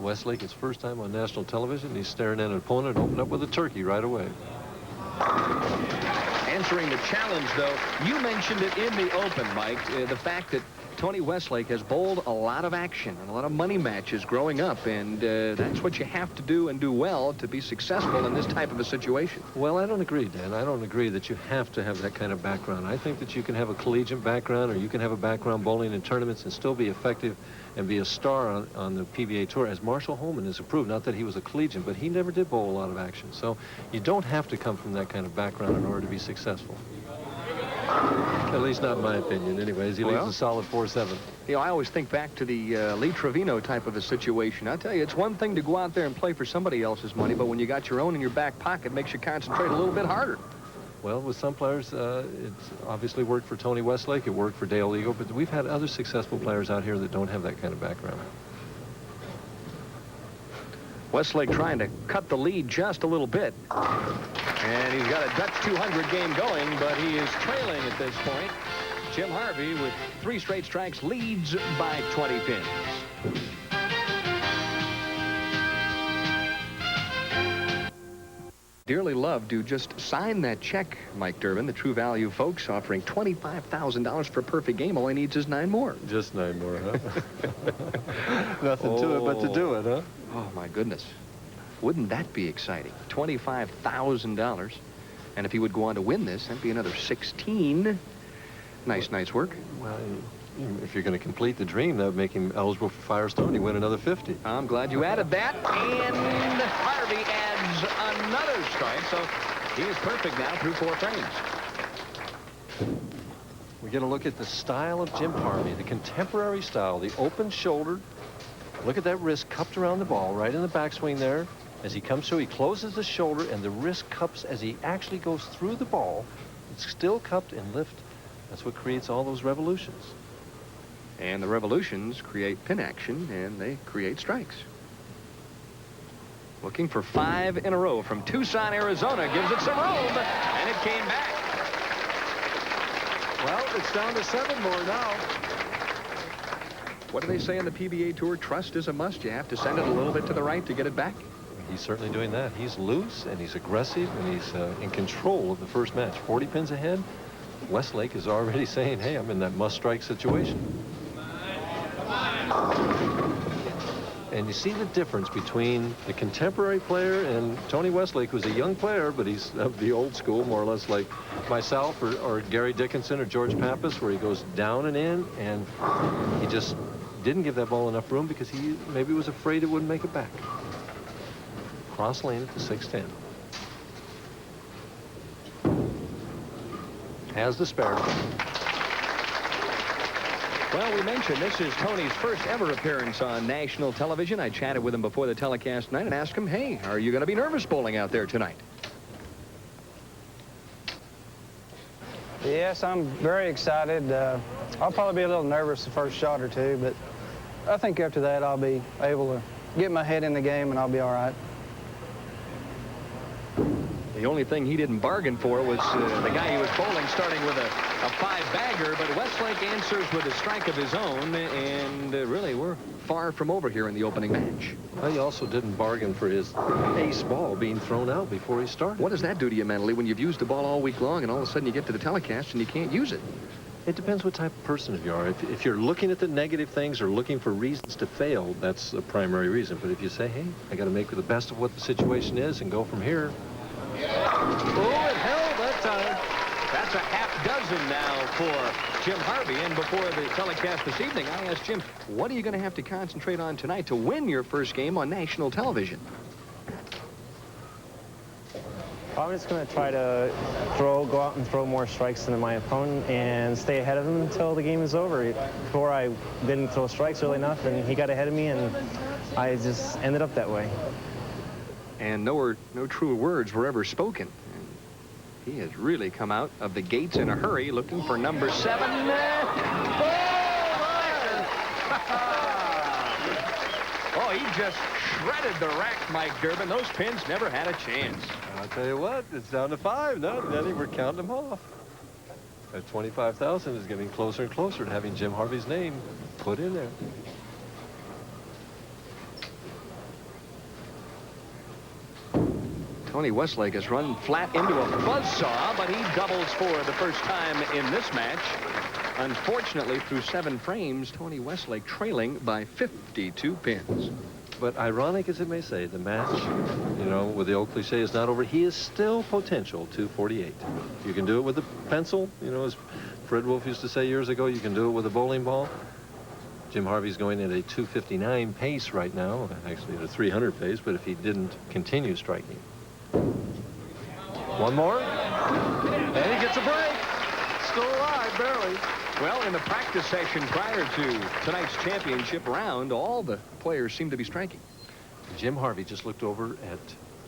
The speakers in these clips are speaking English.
Westlake, his first time on national television. He's staring at an opponent, opened up with a turkey right away. Answering the challenge, though, you mentioned it in the open, Mike, the fact that Tony Westlake has bowled a lot of action and a lot of money matches growing up, and that's what you have to do and do well to be successful in this type of a situation. Well, I don't agree, Dan. I don't agree that you have to have that kind of background. I think that you can have a collegiate background, or you can have a background bowling in tournaments and still be effective and be a star on the PBA tour, as Marshall Holman has approved. Not that he was a collegiate, but he never did bowl a lot of action. So you don't have to come from that kind of background in order to be successful. At least not in my opinion. Anyways, he leaves a solid 4-7. You know, I always think back to the Lee Trevino type of a situation. I'll tell you, it's one thing to go out there and play for somebody else's money, but when you got your own in your back pocket, it makes you concentrate a little bit harder. Well, with some players, it's obviously worked for Tony Westlake. It worked for Dale Eagle, but we've had other successful players out here that don't have that kind of background. Westlake trying to cut the lead just a little bit. And he's got a Dutch 200 game going, but he is trailing at this point. Jim Harvey, with 3 straight strikes, leads by 20 pins. Dearly loved to just sign that check, Mike Durbin, the True Value folks, offering $25,000 for a perfect game. All he needs is 9 more. Just 9 more, huh? Nothing to it but to do it, huh? Oh, my goodness. Wouldn't that be exciting? $25,000. And if he would go on to win this, that'd be another 16. Nice work. Well, if you're going to complete the dream, that would make him eligible for Firestone. He win another 50. I'm glad you added that. And Harvey adds another strike. So he is perfect now through 4 frames. We get a look at the style of Jim Harvey, the contemporary style, the open shouldered. Look at that wrist cupped around the ball, right in the backswing there. As he comes through, he closes the shoulder, and the wrist cups as he actually goes through the ball. It's still cupped and lift. That's what creates all those revolutions. And the revolutions create pin action, and they create strikes. Looking for 5 in a row from Tucson, Arizona. Gives it some room, and it came back. Well, it's down to 7 more now. What do they say on the PBA Tour? Trust is a must. You have to send it a little bit to the right to get it back. He's certainly doing that. He's loose, and he's aggressive, and he's in control of the first match. 40 pins ahead. Westlake is already saying, hey, I'm in that must-strike situation. And you see the difference between the contemporary player and Tony Westlake, who's a young player, but he's of the old school, more or less like myself or Gary Dickinson or George Pappas, where he goes down and in, and he just didn't give that ball enough room because he maybe was afraid it wouldn't make it back. Cross lane at the 610. Has the spare. Well, we mentioned this is Tony's first ever appearance on national television. I chatted with him before the telecast tonight and asked him, hey, are you going to be nervous bowling out there tonight? Yes, I'm very excited. I'll probably be a little nervous the first shot or two, but I think after that I'll be able to get my head in the game and I'll be all right. The only thing he didn't bargain for was the guy he was bowling starting with a 5-bagger, but Westlake answers with a strike of his own, and really we're far from over here in the opening match. Well, he also didn't bargain for his ace ball being thrown out before he started. What does that do to you mentally when you've used the ball all week long and all of a sudden you get to the telecast and you can't use it? It depends what type of person you are. If you're looking at the negative things or looking for reasons to fail, that's a primary reason. But if you say, hey, I got to make the best of what the situation is and go from here. Oh, it held that time. That's a half dozen now for Jim Harvey. And before the telecast this evening, I asked Jim, what are you going to have to concentrate on tonight to win your first game on national television? I'm just going to try to go out and throw more strikes than my opponent and stay ahead of him until the game is over. Before I didn't throw strikes early enough, and he got ahead of me, and I just ended up that way. And no true words were ever spoken. And he has really come out of the gates in a hurry, looking for number 7. Oh, he just shredded the rack, Mike Durbin. Those pins never had a chance. I'll tell you what, it's down to 5 now. Then we're counting them off. That 25,000 is getting closer and closer to having Jim Harvey's name put in there. Tony Westlake has run flat into a buzzsaw, but he doubles for the first time in this match. Unfortunately, through 7 frames, Tony Westlake trailing by 52 pins. But ironic as it may say, the match, you know, with the old cliche, is not over. He is still potential 248. You can do it with a pencil, you know, as Fred Wolf used to say years ago, you can do it with a bowling ball. Jim Harvey's going at a 259 pace right now, actually at a 300 pace, but if he didn't continue striking. One more, and he gets a break. Still alive, barely. Well, in the practice session prior to tonight's championship round, all the players seem to be striking. Jim Harvey just looked over at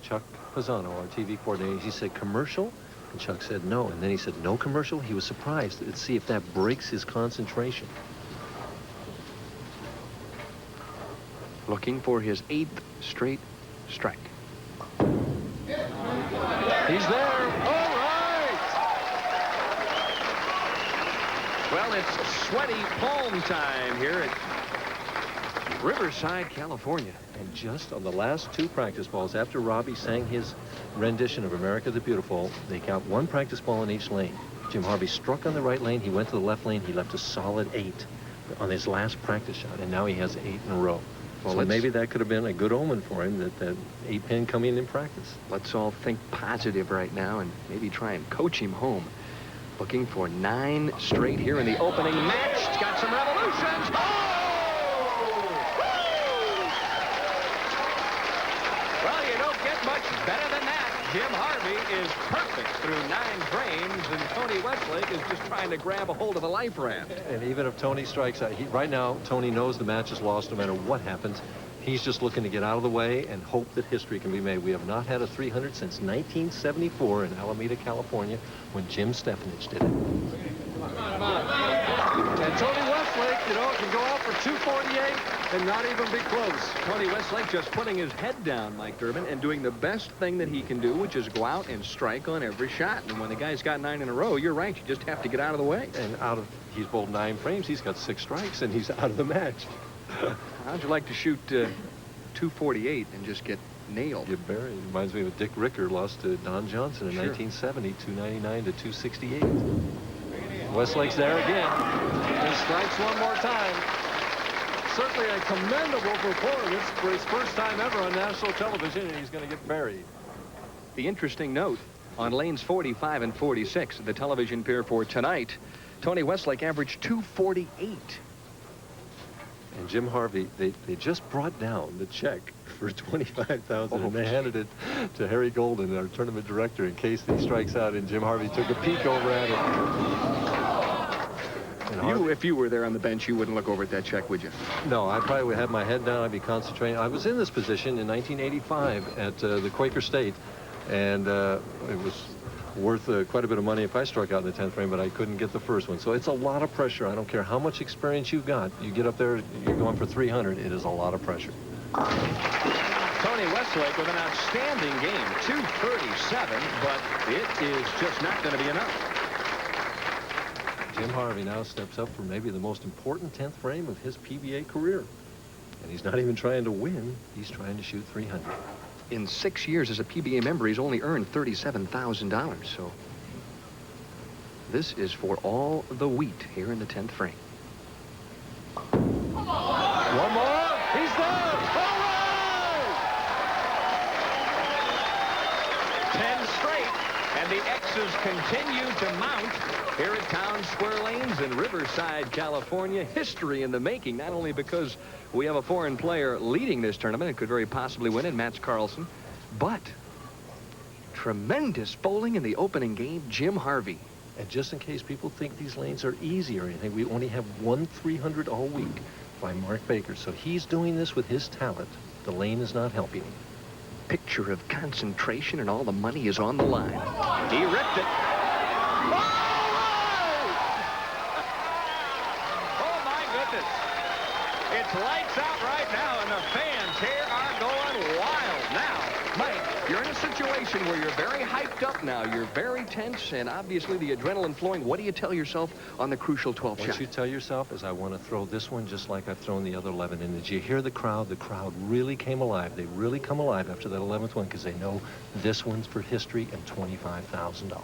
Chuck Pisano, our TV coordinator. He said, commercial? And Chuck said no. And then he said, no commercial? He was surprised. Let's see if that breaks his concentration. Looking for his 8th straight strike. He's there. All right. Well, it's sweaty palm time here at Riverside, California. And just on the last 2 practice balls, after Robbie sang his rendition of America the Beautiful, they count 1 practice ball in each lane. Jim Harvey struck on the right lane. He went to the left lane. He left a solid 8 on his last practice shot, and now he has 8 in a row. Well, so maybe that could have been a good omen for him, that 8-pin coming in practice. Let's all think positive right now and maybe try and coach him home. Looking for 9 straight here in the opening match. It's got some revolutions. Oh! Well, you don't get much better than that. Jim Harvey is perfect through 9 frames, and Tony Westlake is just trying to grab a hold of a life raft. And even if Tony strikes out, right now, Tony knows the match is lost no matter what happens. He's just looking to get out of the way and hope that history can be made. We have not had a 300 since 1974 in Alameda, California, when Jim Stefanich did it. And Tony Westlake, you know, can go out for 248 and not even be close. Tony Westlake just putting his head down, Mike Durbin, and doing the best thing that he can do, which is go out and strike on every shot. And when the guy's got 9 in a row, you're right, you just have to get out of the way. And he's bowled 9 frames, he's got 6 strikes, and he's out of the match. How'd you like to shoot 248 and just get nailed? Get buried. Reminds me of Dick Ricker lost to Don Johnson in 1970, 299 to 268. Westlake's there again. And strikes one more time. Certainly a commendable performance for his first time ever on national television, and he's going to get buried. The interesting note, on lanes 45 and 46, the television pair for tonight, Tony Westlake averaged 248. And Jim Harvey, they just brought down the check for $25,000, and they handed it to Harry Golden, our tournament director, in case he strikes out, and Jim Harvey took a peek over at it. If you were there on the bench, you wouldn't look over at that check, would you? No, I probably would have my head down. I'd be concentrating. I was in this position in 1985 at the Quaker State, and it was worth quite a bit of money if I struck out in the 10th frame, but I couldn't get the first one. So it's a lot of pressure. I don't care how much experience you've got. You get up there, you're going for 300. It is a lot of pressure. Tony Westlake with an outstanding game, 237, but it is just not going to be enough. Jim Harvey now steps up for maybe the most important 10th frame of his PBA career. And he's not even trying to win. He's trying to shoot 300. In 6 years as a PBA member, he's only earned $37,000. So this is for all the wheat here in the 10th frame. One more. He's there. All right! 10 straight, and the X's continue to mount here at Town Square Lanes in Riverside, California. History in the making, not only because we have a foreign player leading this tournament and could very possibly win it, Matt Karlsson, but tremendous bowling in the opening game, Jim Harvey. And just in case people think these lanes are easy or anything, we only have 1 300 all week by Mark Baker. So he's doing this with his talent. The lane is not helping him. Picture of concentration, and all the money is on the line. He ripped it. It's lights out right now, and the fans here are going wild. Now, Mike, you're in a situation situation where you're very hyped up now. You're very tense, and obviously the adrenaline flowing. What do you tell yourself on the crucial 12th shot? What you tell yourself is, I want to throw this one just like I've thrown the other 11. And did you hear the crowd? The crowd really came alive. They really come alive after that 11th one because they know this one's for history and $25,000.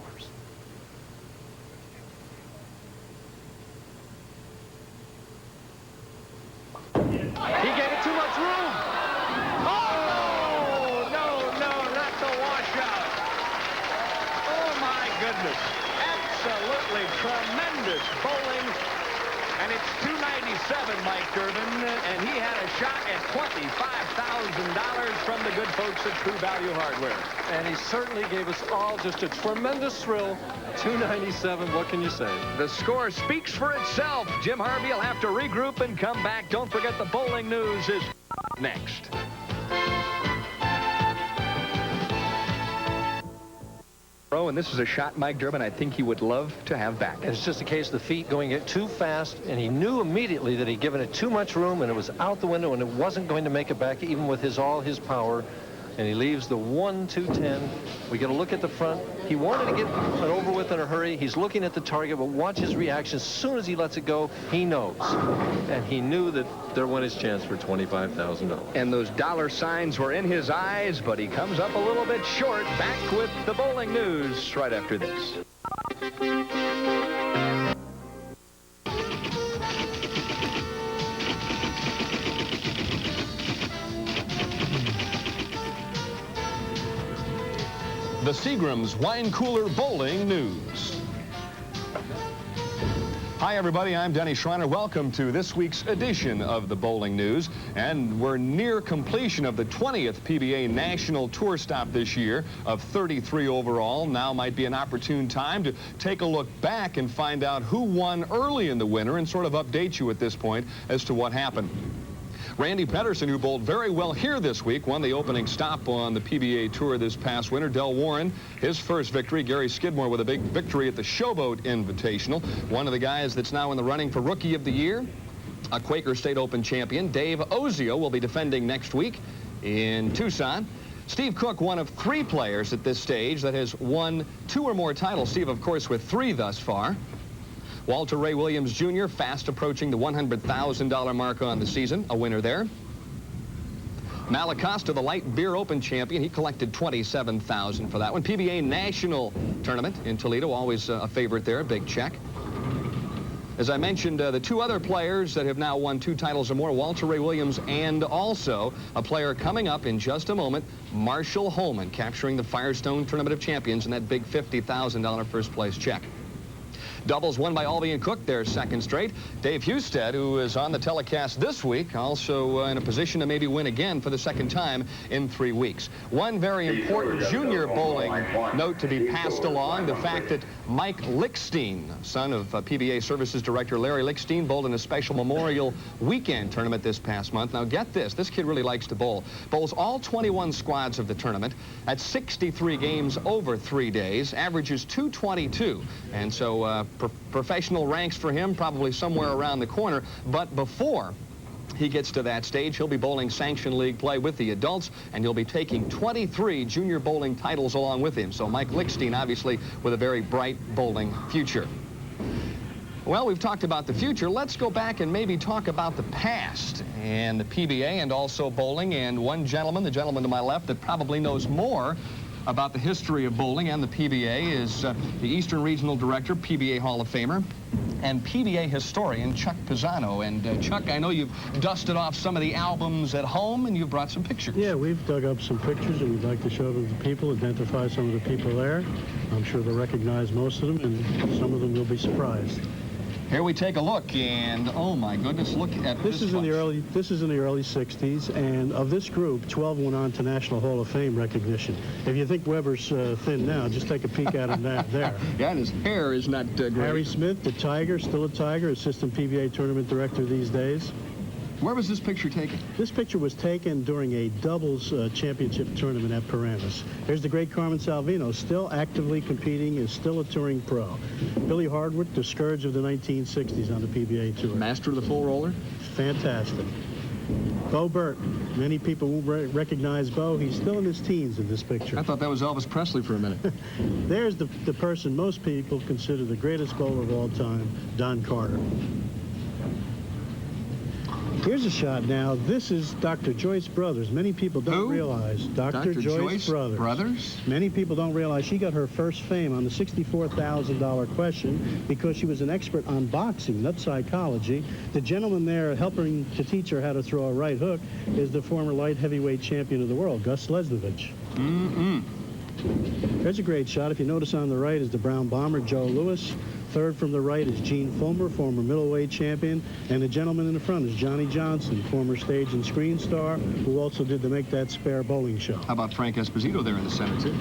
He gave it too much room. Oh, no, not the washout. Oh, my goodness. Absolutely tremendous bowling. And it's 297, Mike Durbin, and he had a shot at $25,000 from the good folks at True Value Hardware. And he certainly gave us all just a tremendous thrill. 297, what can you say? The score speaks for itself. Jim Harvey will have to regroup and come back. Don't forget the bowling news is next. And this is a shot, Mike Durbin, I think he would love to have back. And it's just a case of the feet going it too fast, and he knew immediately that he'd given it too much room, and it was out the window, and it wasn't going to make it back, even with all his power. And he leaves the 1-2-10. We get a look at the front. He wanted to get it over with in a hurry. He's looking at the target, but watch his reaction. As soon as he lets it go, he knows. And he knew that there went his chance for $25,000. And those dollar signs were in his eyes, but he comes up a little bit short. Back with the bowling news right after this. The Seagram's Wine Cooler Bowling News. Hi, everybody. I'm Denny Schreiner. Welcome to this week's edition of the Bowling News. And we're near completion of the 20th PBA National Tour stop this year of 33 overall. Now might be an opportune time to take a look back and find out who won early in the winter and sort of update you at this point as to what happened. Randy Pedersen, who bowled very well here this week, won the opening stop on the PBA Tour this past winter. Del Warren, his first victory. Gary Skidmore with a big victory at the Showboat Invitational. One of the guys that's now in the running for Rookie of the Year, a Quaker State Open champion. Dave Ozio will be defending next week in Tucson. Steve Cook, one of 3 players at this stage that has won 2 or more titles. Steve, of course, with 3 thus far. Walter Ray Williams Jr. fast approaching the $100,000 mark on the season, a winner there. Malacosta, the Light Beer Open champion, he collected $27,000 for that one. PBA National Tournament in Toledo, always a favorite there, a big check. As I mentioned, the 2 other players that have now won 2 titles or more, Walter Ray Williams and also a player coming up in just a moment, Marshall Holman, capturing the Firestone Tournament of Champions in that big $50,000 first place check. Doubles won by Albie and Cook, their second straight. Dave Husted, who is on the telecast this week, also in a position to maybe win again for the second time in 3 weeks. One very important junior bowling note to be passed along, the fact that Mike Lickstein, son of PBA Services Director Larry Lickstein, bowled in a special Memorial Weekend tournament this past month. Now get this kid really likes to bowl. Bowls all 21 squads of the tournament at 63 games over 3 days, averages 222. And so professional ranks for him probably somewhere around the corner, but before he gets to that stage, he'll be bowling Sanction League play with the adults, and he'll be taking 23 junior bowling titles along with him. So Mike Lickstein, obviously, with a very bright bowling future. Well, we've talked about the future. Let's go back and maybe talk about the past and the PBA and also bowling. And one gentleman, the gentleman to my left, that probably knows more about the history of bowling and the PBA is the Eastern Regional Director, PBA Hall of Famer, and PBA historian Chuck Pisano. And Chuck, I know you've dusted off some of the albums at home and you've brought some pictures. Yeah, we've dug up some pictures and we'd like to show them to people, identify some of the people there. I'm sure they'll recognize most of them, and some of them will be surprised. Here we take a look, and oh my goodness, look at this. This is in the early 60s, and of this group, 12 went on to National Hall of Fame recognition. If you think Weber's thin now, just take a peek at him there. Yeah, and his hair is not great. Harry Smith, the Tiger, still a Tiger, assistant PBA tournament director these days. Where was this picture taken? This picture was taken during a doubles championship tournament at Paramus. Here's the great Carmen Salvino, still actively competing, is still a touring pro. Billy Hardwick, the scourge of the 1960s on the PBA Tour. Master of the full roller? Fantastic. Bo Burt. Many people won't recognize Bo. He's still in his teens in this picture. I thought that was Elvis Presley for a minute. There's the person most people consider the greatest bowler of all time, Don Carter. Here's a shot now. This is Dr. Joyce Brothers. Many people don't realize. Dr. Joyce Brothers. Many people don't realize she got her first fame on the $64,000 question because she was an expert on boxing, not psychology. The gentleman there helping to teach her how to throw a right hook is the former light heavyweight champion of the world, Gus Lesnovich. There's a great shot. If you notice on the right is the Brown Bomber, Joe Louis. Third from the right is Gene Fulmer, former middleweight champion. And the gentleman in the front is Johnny Johnson, former stage and screen star, who also did the Make That Spare bowling show. How about Frank Esposito there in the center, too?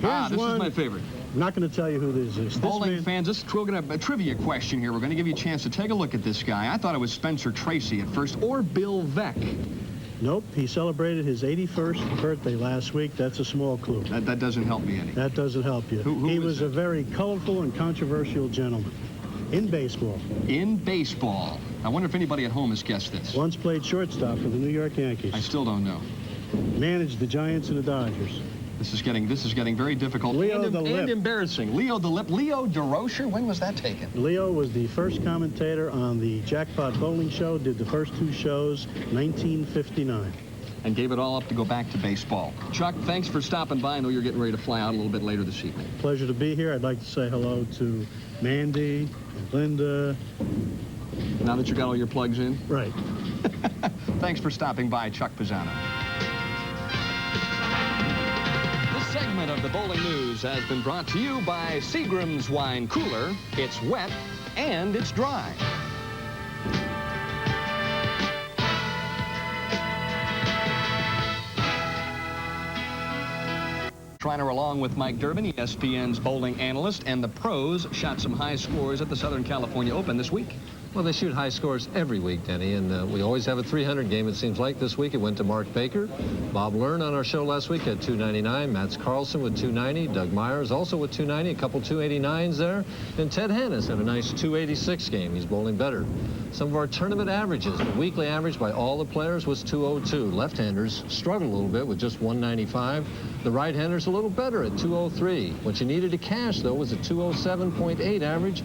This is my favorite. I'm not going to tell you who this is. Bowling fans, we're going to have a trivia question here. We're going to give you a chance to take a look at this guy. I thought it was Spencer Tracy at first, or Bill Veeck. Nope, he celebrated his 81st birthday last week. That's a small clue. That doesn't help me any. That doesn't help you. He was a very colorful and controversial gentleman in baseball. In baseball. I wonder if anybody at home has guessed this. Once played shortstop for the New York Yankees. I still don't know. Managed the Giants and the Dodgers. This is getting very difficult and embarrassing. Leo the Lip. Leo DeRocher, when was that taken? Leo was the first commentator on the Jackpot Bowling Show, did the first two shows, 1959. And gave it all up to go back to baseball. Chuck, thanks for stopping by. I know you're getting ready to fly out a little bit later this evening. Pleasure to be here. I'd like to say hello to Mandy and Linda. Now that you got all your plugs in? Right. Thanks for stopping by, Chuck Pisano. Segment of the Bowling News has been brought to you by Seagram's Wine Cooler. It's wet and it's dry. Schreiner along with Mike Durbin, ESPN's bowling analyst, and the pros shot some high scores at the Southern California Open this week. Well, they shoot high scores every week, Denny, and we always have a 300 game, it seems like. This week it went to Mark Baker. Bob Learn on our show last week had 299. Mats Karlsson with 290. Doug Myers also with 290. A couple 289s there. And Ted Hannes had a nice 286 game. He's bowling better. Some of our tournament averages. The weekly average by all the players was 202. Left-handers struggled a little bit with just 195. The right-handers a little better at 203. What you needed to cash, though, was a 207.8 average.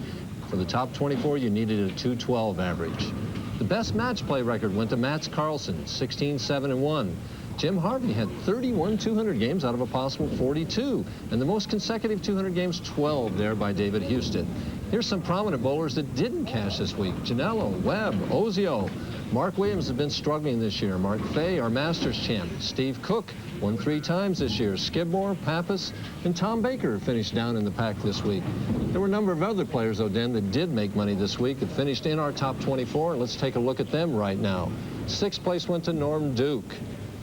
For the top 24, you needed a 212 average. The best match play record went to Mats Karlsson, 16-7-1. Jim Harvey had 31 200 games out of a possible 42. And the most consecutive 200 games, 12 there by David Husted. Here's some prominent bowlers that didn't cash this week. Janela, Webb, Ozio. Mark Williams has been struggling this year. Mark Fay, our Masters champ. Steve Cook won 3 times this year. Skidmore, Pappas, and Tom Baker finished down in the pack this week. There were a number of other players, though, Dan, that did make money this week that finished in our top 24. And let's take a look at them right now. 6th place went to Norm Duke.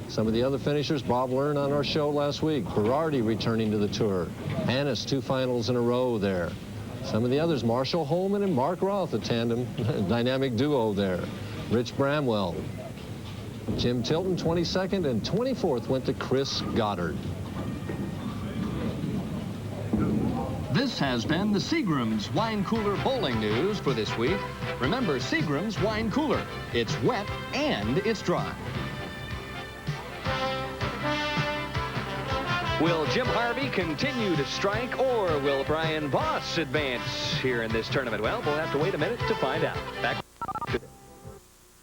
Some of the other finishers, Bob Learn on our show last week. Berardi returning to the tour. Hannes, 2 finals in a row there. Some of the others, Marshall Holman and Mark Roth, a tandem, dynamic duo there. Rich Bramwell. Jim Tilton, 22nd, and 24th went to Chris Goddard. This has been the Seagram's Wine Cooler Bowling News for this week. Remember, Seagram's Wine Cooler. It's wet and it's dry. Will Jim Harvey continue to strike, or will Brian Voss advance here in this tournament? Well, we'll have to wait a minute to find out. Back.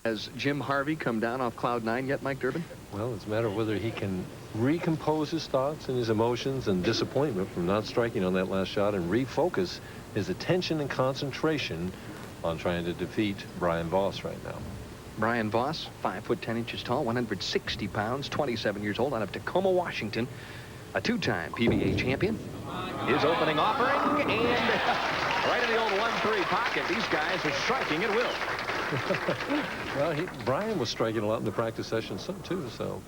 Has Jim Harvey come down off cloud 9 yet, Mike Durbin? Well, it's a matter of whether he can recompose his thoughts and his emotions and disappointment from not striking on that last shot and refocus his attention and concentration on trying to defeat Brian Voss right now. Brian Voss, 5 foot 10 inches tall, 160 pounds, 27 years old, out of Tacoma, Washington. A 2-time PBA champion. His opening offering, and right in the old 1-3 pocket. These guys are striking at will. Well, Brian was striking a lot in the practice sessions too, so.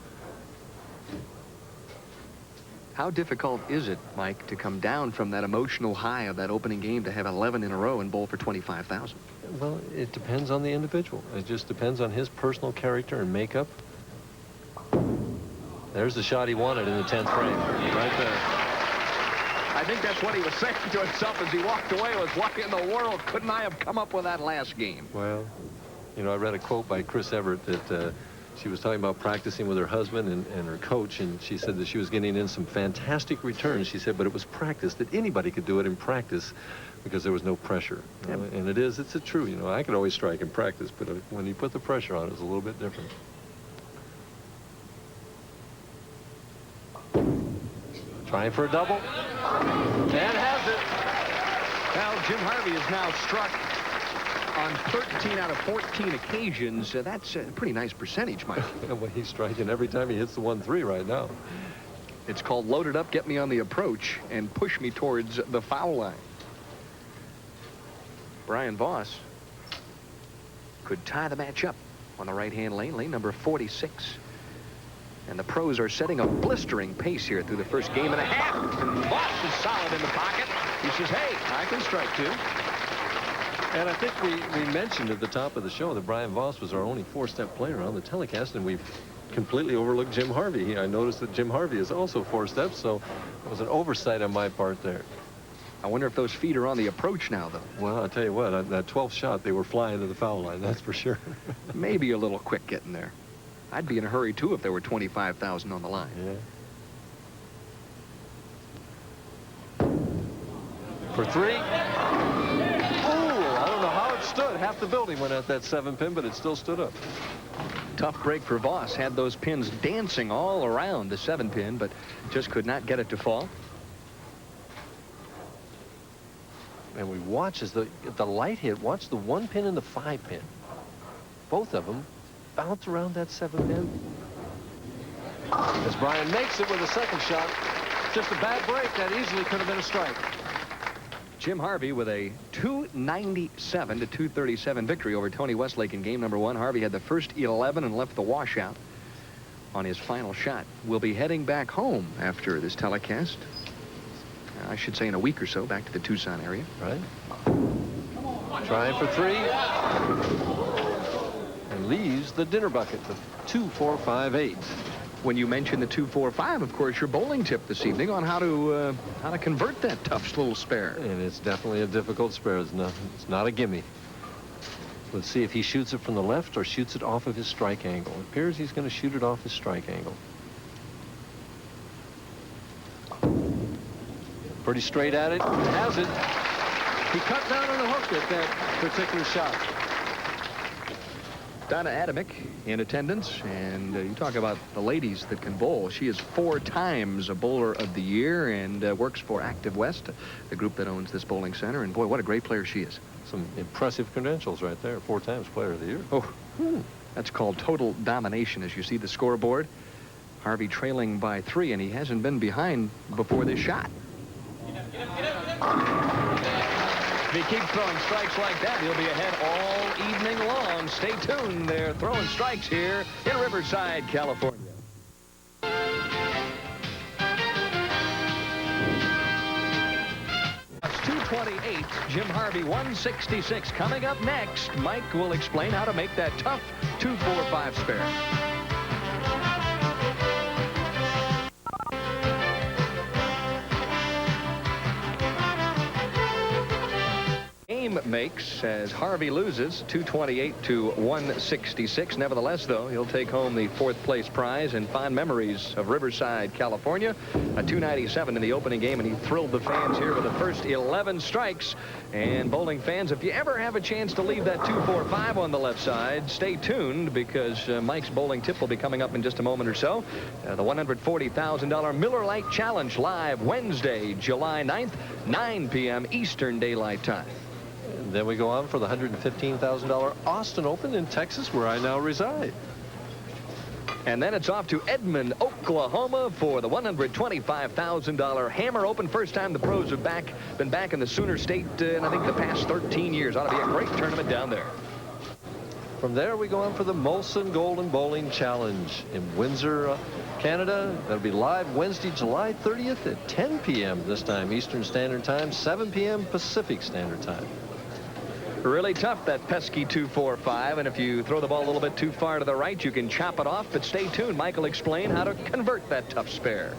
How difficult is it, Mike, to come down from that emotional high of that opening game to have 11 in a row and bowl for 25,000? Well, it depends on the individual. It just depends on his personal character and makeup. There's the shot he wanted in the 10th frame, right there. I think that's what he was saying to himself as he walked away, was, what in the world couldn't I have come up with that last game? Well, you know, I read a quote by Chris Everett that She was talking about practicing with her husband and her coach, and she said that she was getting in some fantastic returns. She said, but it was practice, that anybody could do it in practice because there was no pressure. You know? And it's true. You know, I could always strike in practice, but when you put the pressure on, it was a little bit different. Trying for a double. And has it. Well, Jim Harvey is now struck on 13 out of 14 occasions. That's a pretty nice percentage, Mike. Well, he's striking every time he hits the 1-3 right now. It's called loaded up, get me on the approach, and push me towards the foul line. Brian Voss could tie the match up on the right-hand lane, lane number 46. And the pros are setting a blistering pace here through the first game and a half. And Voss is solid in the pocket. He says, hey, I can strike too. And I think we mentioned at the top of the show that Brian Voss was our only four-step player on the telecast, and we've completely overlooked Jim Harvey. I noticed that Jim Harvey is also four steps, so it was an oversight on my part there. I wonder if those feet are on the approach now, though. Well, I'll tell you what, that 12th shot, they were flying to the foul line, that's for sure. Maybe a little quick getting there. I'd be in a hurry, too, if there were 25,000 on the line. Yeah. For three. I don't know how it stood. Half the building went at that 7-pin, but it still stood up. Tough break for Voss. Had those pins dancing all around the 7-pin, but just could not get it to fall. And we watch as the light hit. Watch the 1-pin and the 5-pin. Both of them bounce around that 7-pin. As Brian makes it with a second shot. Just a bad break. That easily could have been a strike. Jim Harvey with a 297 to 237 victory over Tony Westlake in game number 1. Harvey had the first 11 and left the washout on his final shot. We'll be heading back home after this telecast. I should say in a week or so, back to the Tucson area. Right. Trying for three. And leaves the dinner bucket, the 2-4-5-8. When you mentioned the 2-4-5, of course, your bowling tip this evening on how to convert that tough little spare. And it's definitely a difficult spare. It's not a gimme. Let's see if he shoots it from the left or shoots it off of his strike angle. It appears he's going to shoot it off his strike angle. Pretty straight at it. Has it. He cut down on the hook at that particular shot. Donna Adamick in attendance, and you talk about the ladies that can bowl. She is 4 times a bowler of the year and works for Active West, the group that owns this bowling center. And boy, what a great player she is. Some impressive credentials right there. 4 times player of the year. Oh, that's called total domination. As you see the scoreboard, Harvey trailing by 3, and he hasn't been behind before this shot. If he keeps throwing strikes like that, he'll be ahead all evening long. Stay tuned. They're throwing strikes here in Riverside, California. It's 228. Jim Harvey, 166. Coming up next, Mike will explain how to make that tough 2-4-5 spare. Makes as Harvey loses 228 to 166. Nevertheless, though, he'll take home the 4th place prize and fond memories of Riverside, California. A 297 in the opening game, and he thrilled the fans here with the first 11 strikes. And bowling fans, if you ever have a chance to leave that 2-4-5 on the left side, stay tuned, because Mike's bowling tip will be coming up in just a moment or so. The $140,000 Miller Lite Challenge live Wednesday, July 9th, 9 p.m. Eastern Daylight Time. Then we go on for the $115,000 Austin Open in Texas, where I now reside. And then it's off to Edmond, Oklahoma for the $125,000 Hammer Open. First time the pros have been back in the Sooner State in, I think, the past 13 years. Ought to be a great tournament down there. From there, we go on for the Molson Golden Bowling Challenge in Windsor, Canada. That'll be live Wednesday, July 30th at 10 p.m. this time Eastern Standard Time, 7 p.m. Pacific Standard Time. Really tough, that pesky 2-4-5, and if you throw the ball a little bit too far to the right, you can chop it off. But stay tuned. Mike will explain how to convert that tough spare.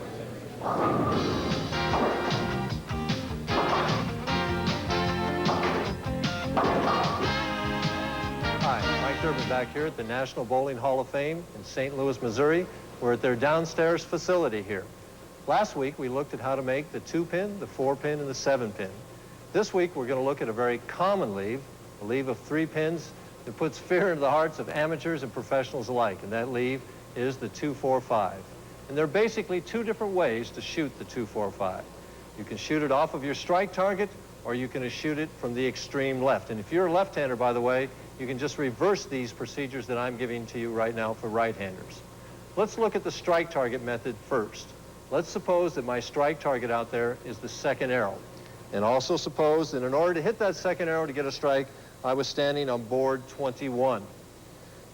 Hi, Mike Durbin back here at the National Bowling Hall of Fame in St. Louis, Missouri. We're at their downstairs facility here. Last week, we looked at how to make the 2-pin, the 4-pin, and the 7-pin. This week, we're going to look at a very common leave, a leave of 3 pins that puts fear into the hearts of amateurs and professionals alike, and that leave is the 2-4-5. And there are basically 2 different ways to shoot the 2-4-5. You can shoot it off of your strike target, or you can shoot it from the extreme left. And if you're a left-hander, by the way, you can just reverse these procedures that I'm giving to you right now for right-handers. Let's look at the strike target method first. Let's suppose that my strike target out there is the second arrow. And also suppose that in order to hit that second arrow to get a strike, I was standing on board 21.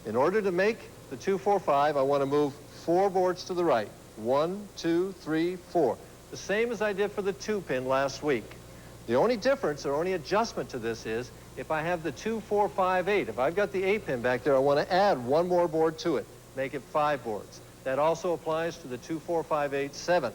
In order to make the 2-4-5, I want to move 4 boards to the right. 1, 2, 3, 4. The same as I did for the 2-pin last week. The only difference or only adjustment to this is if I have the 2-4-5-8, if I've got the 8-pin back there, I want to add 1 more board to it, make it 5 boards. That also applies to the 2-4-5-8-7.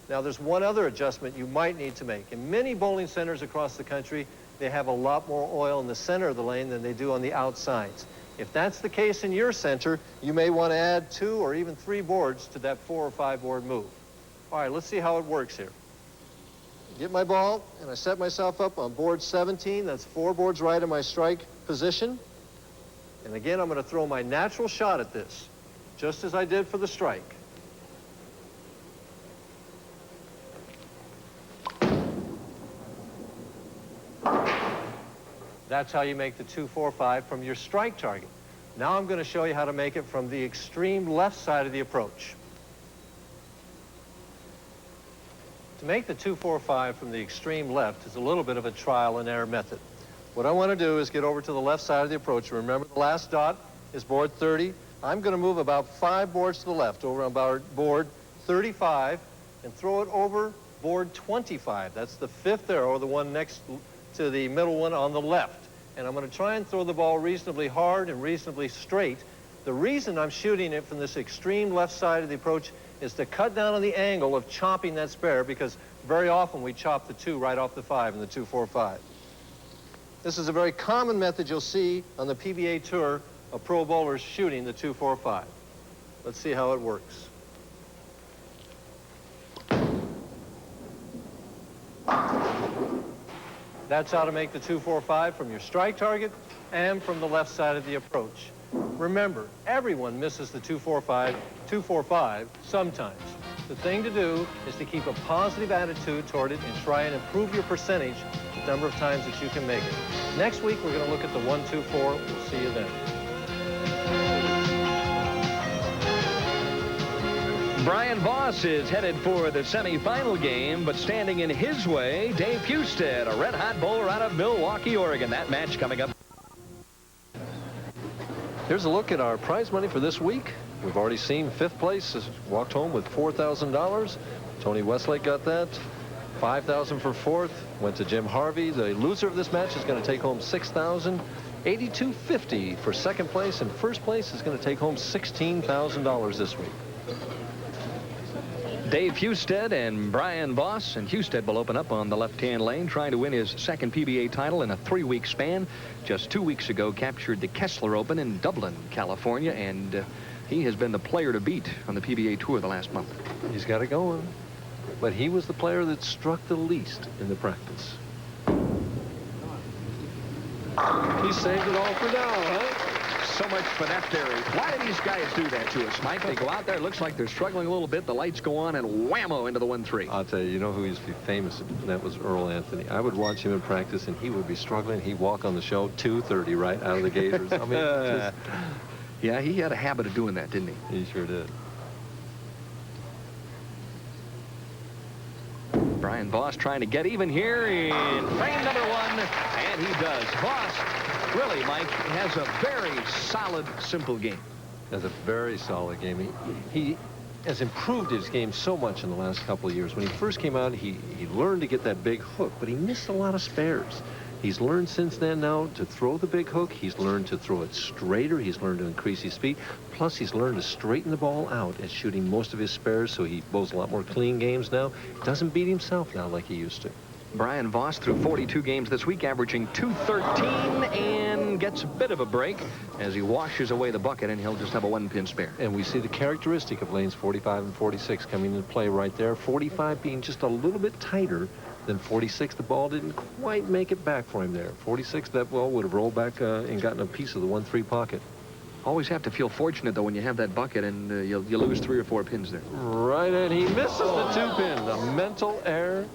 Now, there's one other adjustment you might need to make. In many bowling centers across the country, they have a lot more oil in the center of the lane than they do on the outsides. If that's the case in your center, you may want to add 2 or even 3 boards to that 4 or 5 board move. All right, let's see how it works here. Get my ball, and I set myself up on board 17. That's 4 boards right in my strike position. And again, I'm going to throw my natural shot at this, just as I did for the strike. That's how you make the 2-4-5 from your strike target. Now I'm going to show you how to make it from the extreme left side of the approach. To make the 2-4-5 from the extreme left is a little bit of a trial and error method. What I want to do is get over to the left side of the approach. Remember, the last dot is board 30. I'm going to move about 5 boards to the left, over about board 35, and throw it over board 25. That's the 5th arrow, the one next to the middle one on the left. And I'm going to try and throw the ball reasonably hard and reasonably straight. The reason I'm shooting it from this extreme left side of the approach is to cut down on the angle of chopping that spare, because very often we chop the 2 right off the 5 in the 2-4-5. This is a very common method you'll see on the PBA Tour of pro bowlers shooting the 2-4-5. Let's see how it works. That's how to make the 2-4-5 from your strike target and from the left side of the approach. Remember, everyone misses the 2-4-5 sometimes. The thing to do is to keep a positive attitude toward it and try and improve your percentage the number of times that you can make it. Next week, we're going to look at the 1-2-4. We'll see you then. Brian Voss is headed for the semifinal game, but standing in his way, Dave Husted, a red-hot bowler out of Milwaukee, Oregon. That match coming up. Here's a look at our prize money for this week. We've already seen 5th place has walked home with $4,000. Tony Westlake got that. $5,000 for 4th. Went to Jim Harvey. The loser of this match is going to take home $6,000. $82.50 for 2nd place, and 1st place is going to take home $16,000 this week. Dave Husted and Brian Voss, and Husted will open up on the left-hand lane, trying to win his 2nd PBA title in a 3-week span. Just 2 weeks ago, captured the Kessler Open in Dublin, California, and he has been the player to beat on the PBA Tour the last month. He's got it going, but he was the player that struck the least in the practice. He saved it all for now, huh? So much for that theory. Why do these guys do that to us, Mike? They go out there, it looks like they're struggling a little bit, the lights go on, and whammo into the 1-3. I'll tell you, you know who used to be famous, and that was Earl Anthony. I would watch him in practice, and he would be struggling. He'd walk on the show 2:30 right out of the Gators. I mean, just... Yeah, he had a habit of doing that, didn't he? He sure did. Brian Voss trying to get even here in frame number 1, and he does. Voss, really, Mike, has a very solid, simple game. Has a very solid game. He has improved his game so much in the last couple of years. When he first came out, he learned to get that big hook, but he missed a lot of spares. He's learned since then now to throw the big hook. He's learned to throw it straighter. He's learned to increase his speed. Plus, he's learned to straighten the ball out at shooting most of his spares, so he bowls a lot more clean games now. Doesn't beat himself now like he used to. Brian Voss through 42 games this week, averaging .213 and gets a bit of a break as he washes away the bucket, and he'll just have a 1-pin spare. And we see the characteristic of lanes 45 and 46 coming into play right there. 45 being just a little bit tighter than 46. The ball didn't quite make it back for him there. 46, that ball would have rolled back and gotten a piece of the 1-3 pocket. Always have to feel fortunate, though, when you have that bucket and you lose 3 or 4 pins there. Right, and he misses the 2-pin. A mental error.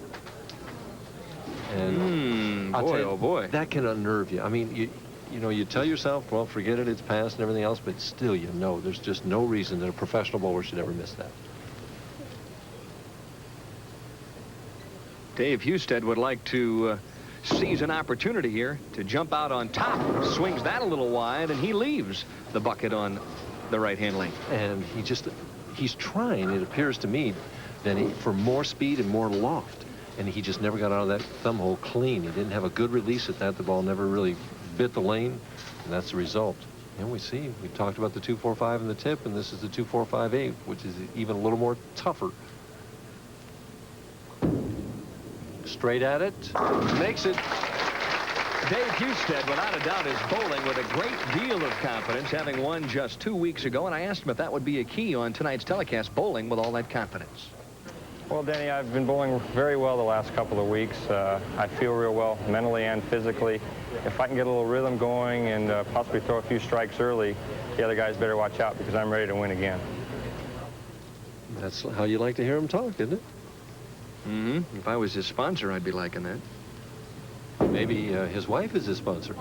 And boy, oh boy. That can unnerve you. I mean, you know, you tell yourself, well, forget it, it's past and everything else, but still, you know, there's just no reason that a professional bowler should ever miss that. Dave Husted would like to seize an opportunity here to jump out on top. Swings that a little wide, and he leaves the bucket on the right-hand lane. And he's trying, it appears to me, for more speed and more loft. And he just never got out of that thumb hole clean. He didn't have a good release at that. The ball never really bit the lane, and that's the result. And we talked about the 2-4-5 in the tip, and this is the 2-4-5-8, which is even a little more tougher. Straight at it, makes it. Dave Husted, without a doubt, is bowling with a great deal of confidence, having won just 2 weeks ago, and I asked him if that would be a key on tonight's telecast, bowling with all that confidence. Well, Denny, I've been bowling very well the last couple of weeks. I feel real well mentally and physically. If I can get a little rhythm going and possibly throw a few strikes early, the other guys better watch out because I'm ready to win again. That's how you like to hear him talk, isn't it? Mm-hmm. If I was his sponsor, I'd be liking that. Maybe his wife is his sponsor.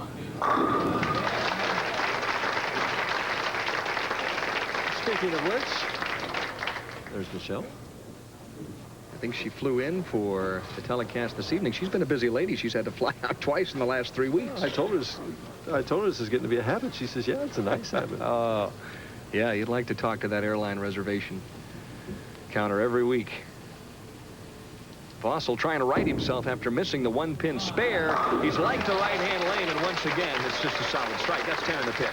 Speaking of which, there's Michelle. I think she flew in for the telecast this evening. She's been a busy lady. She's had to fly out twice in the last 3 weeks. I told her this is getting to be a habit. She says, yeah, it's a nice habit. Oh, yeah, you'd like to talk to that airline reservation counter every week. Voss trying to right himself after missing the 1-pin spare. He's liked the right-hand lane, and once again, it's just a solid strike. That's 10 in the pit.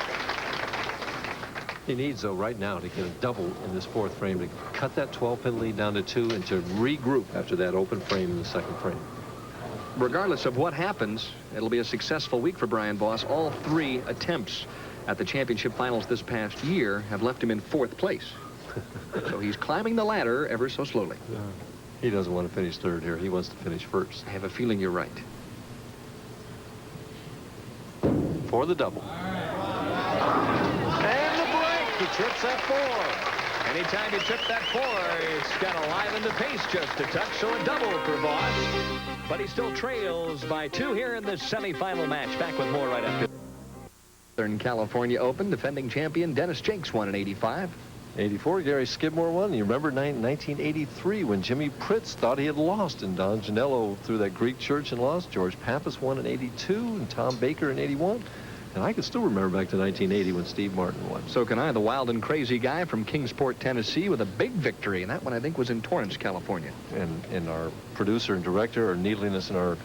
He needs, though, right now to get a double in this 4th frame to cut that 12-pin lead down to 2 and to regroup after that open frame in the 2nd frame. Regardless of what happens, it'll be a successful week for Brian Voss. All 3 attempts at the championship finals this past year have left him in 4th place. So he's climbing the ladder ever so slowly. Yeah. He doesn't want to finish 3rd here. He wants to finish 1st. I have a feeling you're right. For the double. And the break. He trips that 4. Anytime he trips that 4, he's got to liven the pace just a touch, so a double for Voss. But he still trails by 2 here in this semifinal match. Back with more right after. Southern California Open, defending champion Dennis Jakes won in '85. 84, Gary Skidmore won. You remember 1983 when Jimmy Pritz thought he had lost and Don Janello threw that Greek church and lost. George Pappas won in '82 and Tom Baker in '81. And I can still remember back to 1980 when Steve Martin won. So can I, the wild and crazy guy from Kingsport, Tennessee, with a big victory. And that one, I think, was in Torrance, California. And our producer and director are needling us in our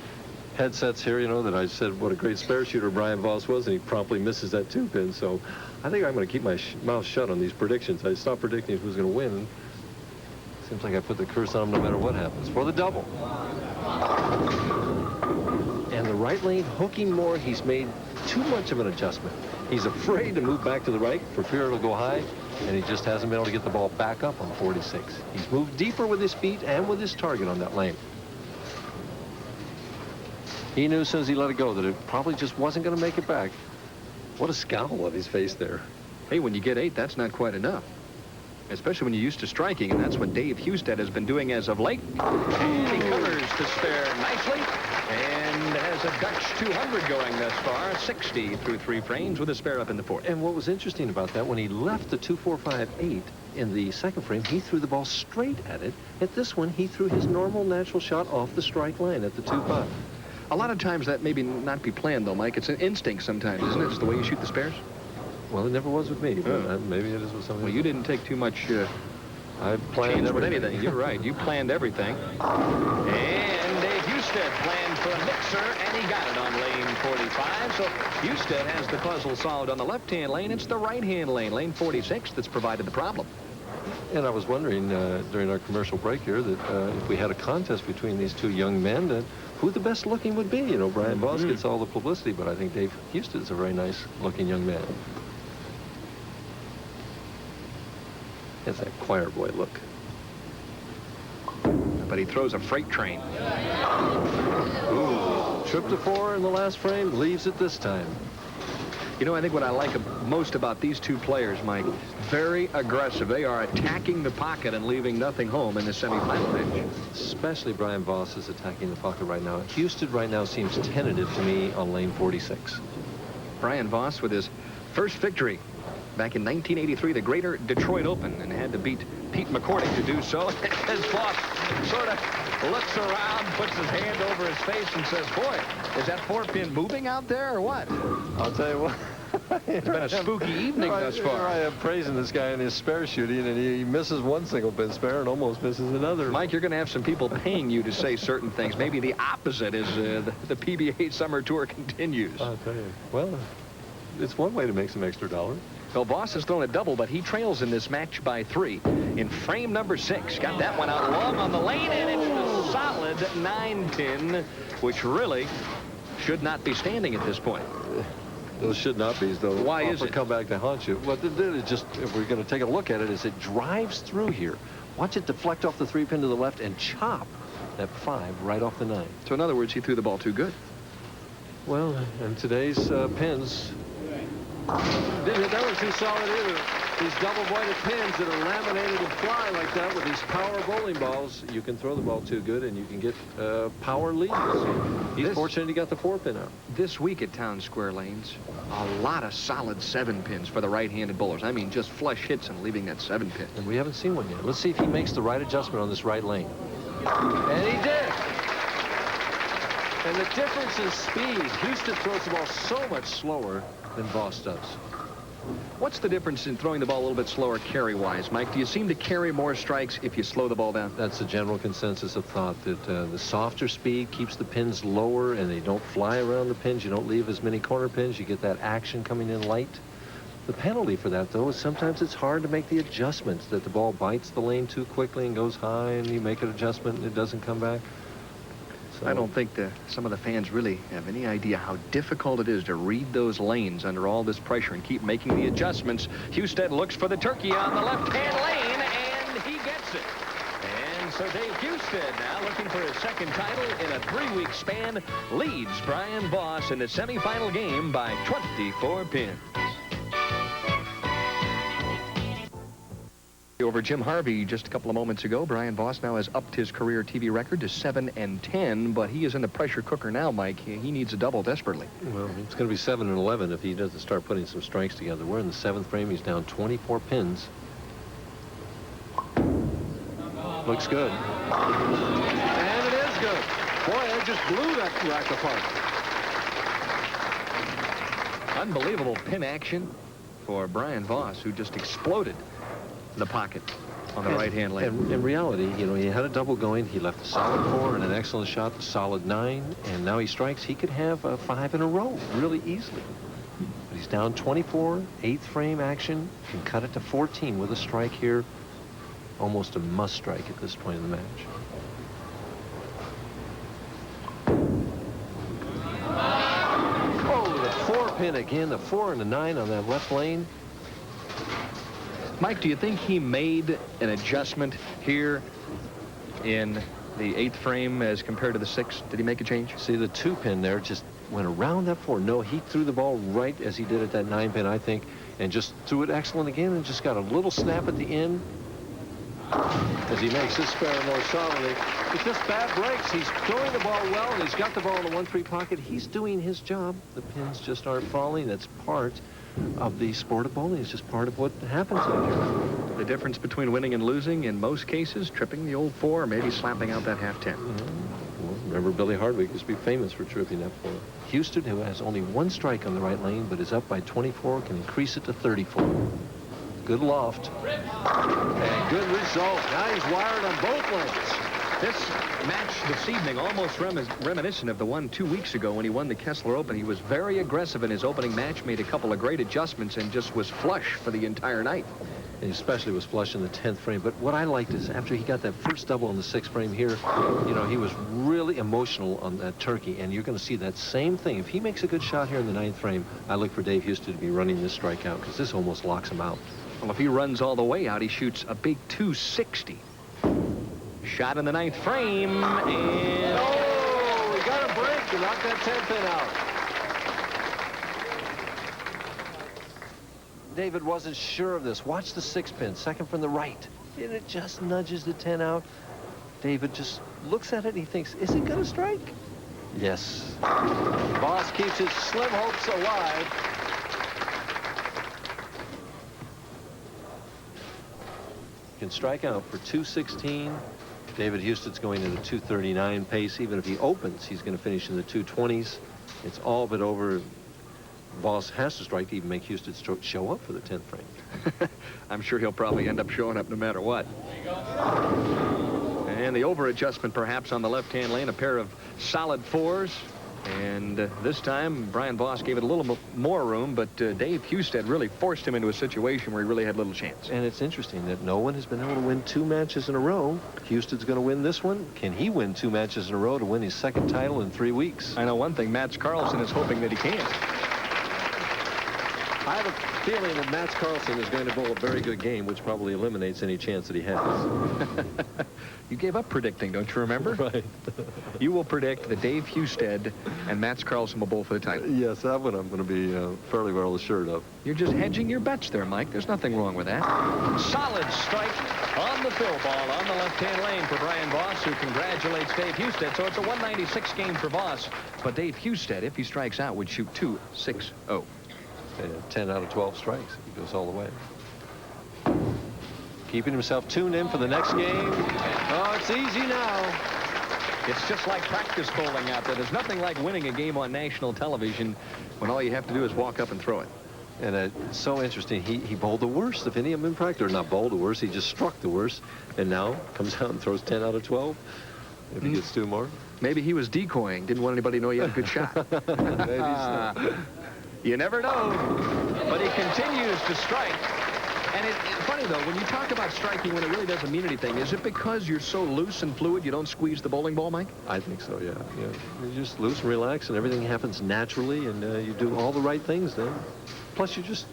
headsets here, you know, that I said what a great spare shooter Brian Voss was, and he promptly misses that 2-pin. So I think I'm going to keep my mouth shut on these predictions. I stopped predicting who's going to win. Seems like I put the curse on him no matter what happens. For the double. And the right lane hooking more. He's made too much of an adjustment. He's afraid to move back to the right for fear it'll go high, and he just hasn't been able to get the ball back up on 46. He's moved deeper with his feet and with his target on that lane. He knew as soon as he let it go that it probably just wasn't going to make it back. What a scowl on his face there. Hey, when you get 8, that's not quite enough. Especially when you're used to striking, and that's what Dave Husted has been doing as of late. And he covers the spare nicely and has a Dutch 200 going thus far, 60 through 3 frames with a spare up in the 4th. And what was interesting about that, when he left the 2-4-5-8 in the 2nd frame, he threw the ball straight at it. At this one, he threw his normal natural shot off the strike line at the 2-5. A lot of times that maybe not be planned, though, Mike. It's an instinct sometimes, isn't it? It's the way you shoot the spares. Well, it never was with me, but maybe it is with somebody. Well, you didn't take too much I planned with anything. You're right. You planned everything. And Dave Husted planned for a mixer, and he got it on lane 45. So Husted has the puzzle solved on the left-hand lane. It's the right-hand lane, lane 46, that's provided the problem. And I was wondering during our commercial break here that if we had a contest between these two young men, who the best looking would be. You know, Brian Voss gets all the publicity, but I think Dave Husted is a very nice looking young man. Has that choir boy look. But he throws a freight train. Ooh, trip to 4 in the last frame, leaves it this time. You know, I think what I like most about these two players, Mike, very aggressive. They are attacking the pocket and leaving nothing home in the semifinal match. Especially Brian Voss is attacking the pocket right now. Husted right now seems tentative to me on lane 46. Brian Voss with his first victory back in 1983, the Greater Detroit Open, and had to beat Pete McCordy to do so. As Voss sort of looks around, puts his hand over his face and says, boy, is that 4-pin moving out there or what? I'll tell you what. It's been a spooky evening thus far. I am praising this guy in his spare shooting, and he misses one single pin spare and almost misses another. Mike, you're going to have some people paying you to say certain things. Maybe the opposite as the PBA Summer Tour continues. I'll tell you. Well, it's one way to make some extra dollars. Well, Voss has thrown a double, but he trails in this match by 3. In frame number 6, got that one out long on the lane, and it's a solid 9-pin, which really should not be standing at this point. Those should not be, though. Why is it? Come back to haunt you. What it did is just, if we're going to take a look at it, is it drives through here. Watch it deflect off the 3-pin to the left and chop that 5 right off the 9. So in other words, he threw the ball too good. Well, and today's pins didn't hit that one too solid either. These double-voided pins that are laminated and fly like that with these power bowling balls, you can throw the ball too good and you can get power leads. He's fortunate he got the 4-pin out. This week at Town Square Lanes, a lot of solid 7-pins for the right-handed bowlers. I mean, just flush hits and leaving that 7-pin. And we haven't seen one yet. Let's see if he makes the right adjustment on this right lane. And he did. And the difference in speed, Husted throws the ball so much slower than Voss does. What's the difference in throwing the ball a little bit slower carry-wise, Mike? Do you seem to carry more strikes if you slow the ball down? That's the general consensus of thought, that the softer speed keeps the pins lower and they don't fly around the pins. You don't leave as many corner pins. You get that action coming in light. The penalty for that, though, is sometimes it's hard to make the adjustments, that the ball bites the lane too quickly and goes high and you make an adjustment and it doesn't come back. I don't think some of the fans really have any idea how difficult it is to read those lanes under all this pressure and keep making the adjustments. Husted looks for the turkey on the left-hand lane, and he gets it. And so Dave Husted, now looking for his second title in a 3-week span, leads Brian Voss in the semifinal game by 24 pins. Over Jim Harvey just a couple of moments ago, Brian Voss now has upped his career TV record to 7-10, but he is in the pressure cooker now, Mike. He needs a double desperately. Well, it's going to be 7-11 if he doesn't start putting some strikes together. We're in the 7th frame. He's down 24 pins. Looks good. And it is good. Boy, I just blew that rack apart. Unbelievable pin action for Brian Voss, who just exploded the pocket on the right-hand lane. And in reality, you know, he had a double going. He left a solid 4 and an excellent shot, a solid 9, and now he strikes. He could have a 5 in a row really easily. But he's down 24, 8th frame action, can cut it to 14 with a strike here. Almost a must strike at this point in the match. Oh, the 4-pin again, the 4 and the 9 on that left lane. Mike, do you think he made an adjustment here in the 8th frame as compared to the 6th? Did he make a change? See, the 2-pin there just went around that 4. No, he threw the ball right as he did at that 9-pin, I think, and just threw it excellent again and just got a little snap at the end as he makes his spare more solidly. It's just bad breaks. He's throwing the ball well, and he's got the ball in the 1-3 pocket. He's doing his job. The pins just aren't falling. That's part of the sport of bowling. It's just part of what happens out here. The difference between winning and losing, in most cases, tripping the old 4, or maybe slapping out that half-10. Well, remember, Billy Hardwick used to be famous for tripping that 4. Husted, who has only 1 strike on the right lane, but is up by 24, can increase it to 34. Good loft. And good result. Now he's wired on both lanes. This match this evening almost reminiscent of the one 2 weeks ago when he won the Kessler Open. He was very aggressive in his opening match, made a couple of great adjustments, and just was flush for the entire night. And he especially was flush in the 10th frame. But what I liked is after he got that first double in the 6th frame here, you know, he was really emotional on that turkey. And you're going to see that same thing. If he makes a good shot here in the 9th frame, I look for Dave Husted to be running this strikeout because this almost locks him out. Well, if he runs all the way out, he shoots a big 260. Shot in the 9th frame, and oh, he got a break to knock that 10th pin out. David wasn't sure of this. Watch the 6th pin, second from the right. And it just nudges the 10 out. David just looks at it and he thinks, is it going to strike? Yes. Voss keeps his slim hopes alive. Can strike out for 216. David Husted's going in the 239 pace. Even if he opens, he's going to finish in the 220s. It's all but over. Voss has to strike to even make Husted show up for the 10th frame. I'm sure he'll probably end up showing up no matter what. And the over adjustment perhaps on the left-hand lane, a pair of solid 4s. And this time, Brian Voss gave it a little more room, but Dave Husted really forced him into a situation where he really had little chance. And it's interesting that no one has been able to win 2 matches in a row. Husted's going to win this one. Can he win 2 matches in a row to win his 2nd title in 3 weeks? I know one thing. Mats Karlsson is hoping that he can't. I have a feeling that Mats Karlsson is going to bowl a very good game, which probably eliminates any chance that he has. You gave up predicting, don't you remember? Right. You will predict that Dave Husted and Mats Karlsson will bowl for the title. Yes, that one I'm going to be fairly well assured of. You're just hedging your bets there, Mike. There's nothing wrong with that. Solid strike on the fill ball on the left-hand lane for Brian Voss, who congratulates Dave Husted. So it's a 196 game for Voss. But Dave Husted, if he strikes out, would shoot 260. 10 out of 12 strikes. He goes all the way. Keeping himself tuned in for the next game. Oh, it's easy now. It's just like practice bowling out there. There's nothing like winning a game on national television when all you have to do is walk up and throw it. And it's so interesting. He bowled the worst of any of them in practice. Or not bowled the worst. He just struck the worst. And now comes out and throws 10 out of 12. If he gets 2 more. Maybe he was decoying. Didn't want anybody to know he had a good shot. Maybe so. You never know. But he continues to strike. And it's funny, though, when you talk about striking when it really doesn't mean anything, is it because you're so loose and fluid you don't squeeze the bowling ball, Mike? I think so, yeah. You're just loose and relaxed, and everything happens naturally, and you do all the right things then. Plus, you just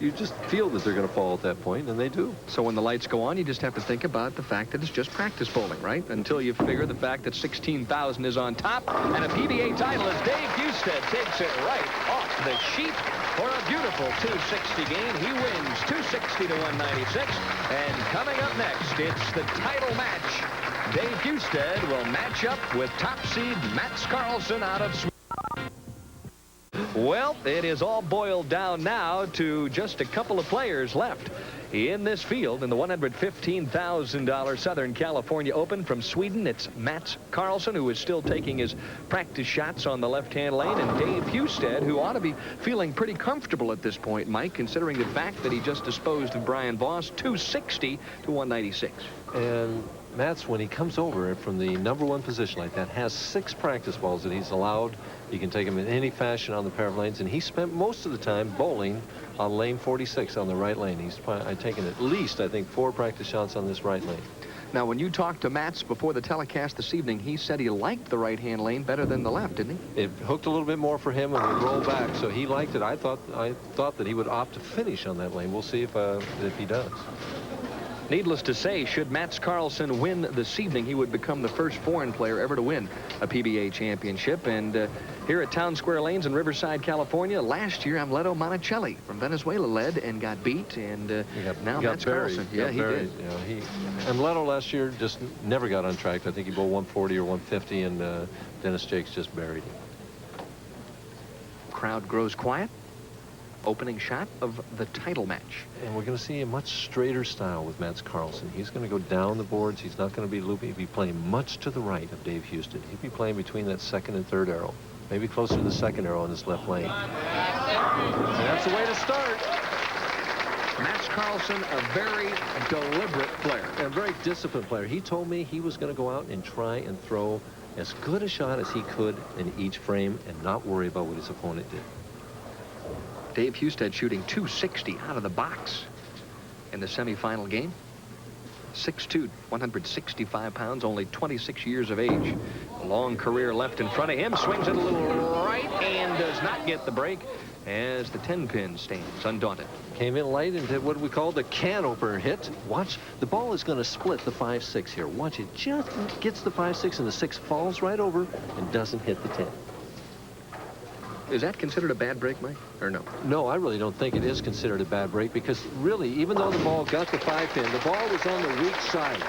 feel that they're going to fall at that point, and they do. So when the lights go on, you just have to think about the fact that it's just practice bowling, right? Until you figure the fact that 16,000 is on top, and a PBA title as Dave Husted takes it right off the sheet for a beautiful 260 game. He wins 260 to 196. And coming up next, it's the title match. Dave Husted will match up with top seed Mats Karlsson out of Sweden. Well, it is all boiled down now to just a couple of players left in this field in the $115,000 Southern California Open. From Sweden, it's Mats Karlsson, who is still taking his practice shots on the left-hand lane, and Dave Husted, who ought to be feeling pretty comfortable at this point, Mike, considering the fact that he just disposed of Brian Voss 260 to 196. And Mats, when he comes over from the #1 position like that, has 6 practice balls that he's allowed. You can take him in any fashion on the pair of lanes, and he spent most of the time bowling on lane 46 on the right lane. He's taken at least, I think, 4 practice shots on this right lane. Now, when you talked to Mats before the telecast this evening, he said he liked the right-hand lane better than the left, didn't he? It hooked a little bit more for him and would roll back, so he liked it. I thought that he would opt to finish on that lane. We'll see if he does. Needless to say, should Mats Karlsson win this evening, he would become the first foreign player ever to win a PBA championship. And here at Town Square Lanes in Riverside, California, last year, Amleto Monticelli from Venezuela led and got beat. And now Mats Karlsson. Yeah, he did. Amleto last year just never got on track. I think he bowled 140 or 150, and Dennis Jakes just buried him. Crowd grows quiet. Opening shot of the title match. And we're going to see a much straighter style with Mats Karlsson. He's going to go down the boards. He's not going to be loopy. He'll be playing much to the right of Dave Husted. He'll be playing between that 2nd and 3rd arrow. Maybe closer to the 2nd arrow on this left lane. And that's the way to start. Max Karlsson, a very deliberate player. And a very disciplined player. He told me he was going to go out and try and throw as good a shot as he could in each frame and not worry about what his opponent did. Dave Husted shooting .260 out of the box in the semifinal game. 6'2", 165 pounds, only 26 years of age. A long career left in front of him. Swings it a little right and does not get the break as the 10-pin stands undaunted. Came in light and did what we call the can opener hit. Watch, the ball is going to split the 5-6 here. Watch, it just gets the 5-6 and the 6 falls right over and doesn't hit the 10. Is that considered a bad break, Mike, or no? No, I really don't think it is considered a bad break because really, even though the ball got the 5-pin, the ball was on the weak side.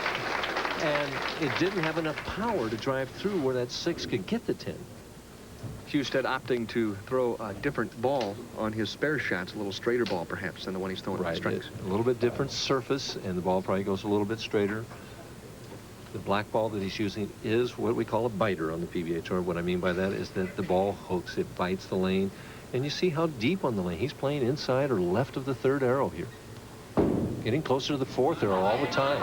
And it didn't have enough power to drive through where that 6 could get the 10. Husted opting to throw a different ball on his spare shots, a little straighter ball perhaps than the one he's throwing on strikes. A little bit different surface, and the ball probably goes a little bit straighter. The black ball that he's using is what we call a biter on the PBA Tour. What I mean by that is that the ball hooks, it bites the lane, and you see how deep on the lane. He's playing inside or left of the 3rd arrow here. Getting closer to the 4th arrow all the time.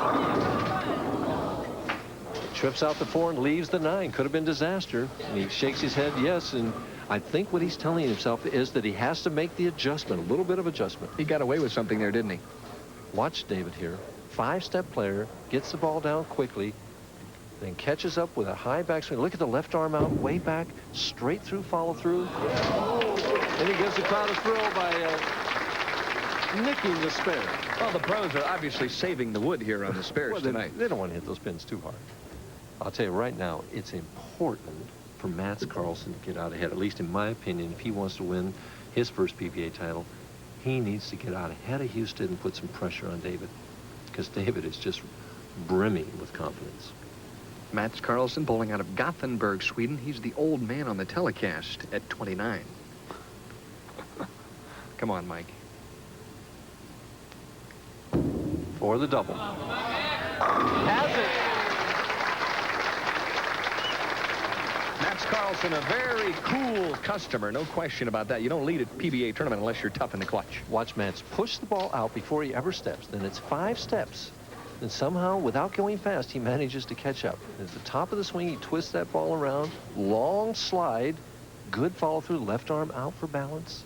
Trips out the 4 and leaves the 9. Could have been disaster. And he shakes his head yes, and I think what he's telling himself is that he has to make the adjustment, a little bit of adjustment. He got away with something there, didn't he? Watch David here. 5-step player, gets the ball down quickly, then catches up with a high backswing. Look at the left arm out, way back, straight through, follow through. And he gives the crowd a thrill by nicking the spare. Well, the pros are obviously saving the wood here on the spares tonight. They don't want to hit those pins too hard. I'll tell you right now, it's important for Max Karlsson to get out ahead. At least in my opinion, if he wants to win his first PBA title, he needs to get out ahead of Husted and put some pressure on David. Because David is just brimming with confidence. Max Karlsson bowling out of Gothenburg, Sweden. He's the old man on the telecast at 29. Come on, Mike. For the double. Has it. Max Karlsson, a very cool customer, no question about that. You don't lead a PBA tournament unless you're tough in the clutch. Watch Max push the ball out before he ever steps. Then it's 5 steps. And somehow, without going fast, he manages to catch up. At the top of the swing, he twists that ball around. Long slide. Good follow through. Left arm out for balance.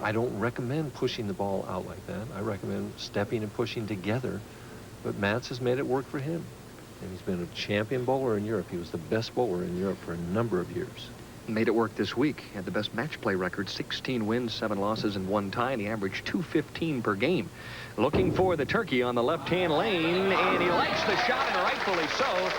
I don't recommend pushing the ball out like that. I recommend stepping and pushing together. But Max has made it work for him. And he's been a champion bowler in Europe. He was the best bowler in Europe for a number of years. Made it work this week. Had the best match play record, 16 wins, 7 losses, and 1 tie, and he averaged .215 per game. Looking for the turkey on the left-hand lane, and he likes the shot, and rightfully so.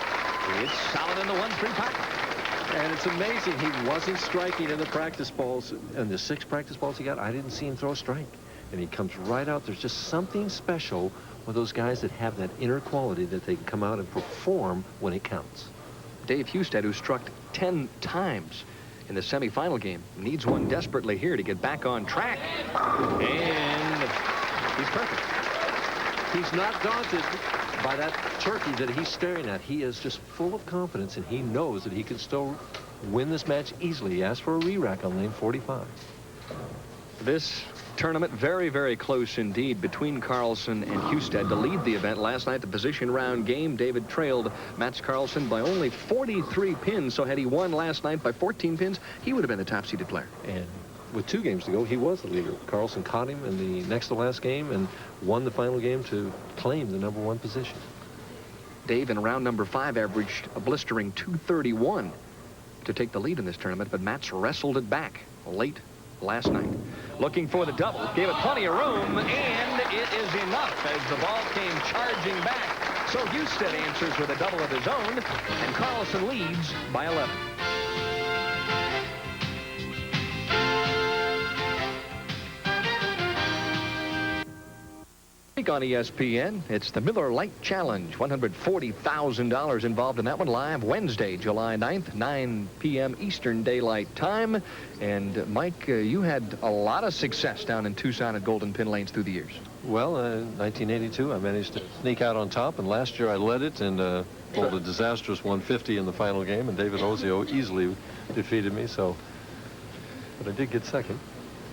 It's solid in the 1-3 pocket. And it's amazing he wasn't striking in the practice balls. And the 6 practice balls he got, I didn't see him throw a strike. And he comes right out. There's just something special with those guys that have that inner quality that they can come out and perform when it counts. Dave Husted, who struck 10 times in the semifinal game, needs one desperately here to get back on track. And he's perfect. He's not daunted by that turkey that he's staring at. He is just full of confidence, and he knows that he can still win this match easily. He asked for a re-rack on lane 45. This tournament very, very close indeed between Karlsson and Husted to lead the event. Last night, the position round game, David trailed Max Karlsson by only 43 pins. So had he won last night by 14 pins, he would have been the top-seeded player. And with 2 games to go, he was the leader. Karlsson caught him in the next to last game and won the final game to claim the #1 position. Dave in round number 5 averaged a blistering .231 to take the lead in this tournament, but Max wrestled it back late last night. Looking for the double, gave it plenty of room, and it is enough as the ball came charging back. So Husted answers with a double of his own, and Karlsson leads by 11. On ESPN, it's the Miller Lite Challenge. $140,000 involved in that one. Live Wednesday, July 9th, 9 p.m. Eastern Daylight Time. And Mike, you had a lot of success down in Tucson at Golden Pin Lanes through the years. Well, in 1982, I managed to sneak out on top, and last year I led it and pulled a disastrous 150 in the final game, and David Ozio easily defeated me. But I did get second.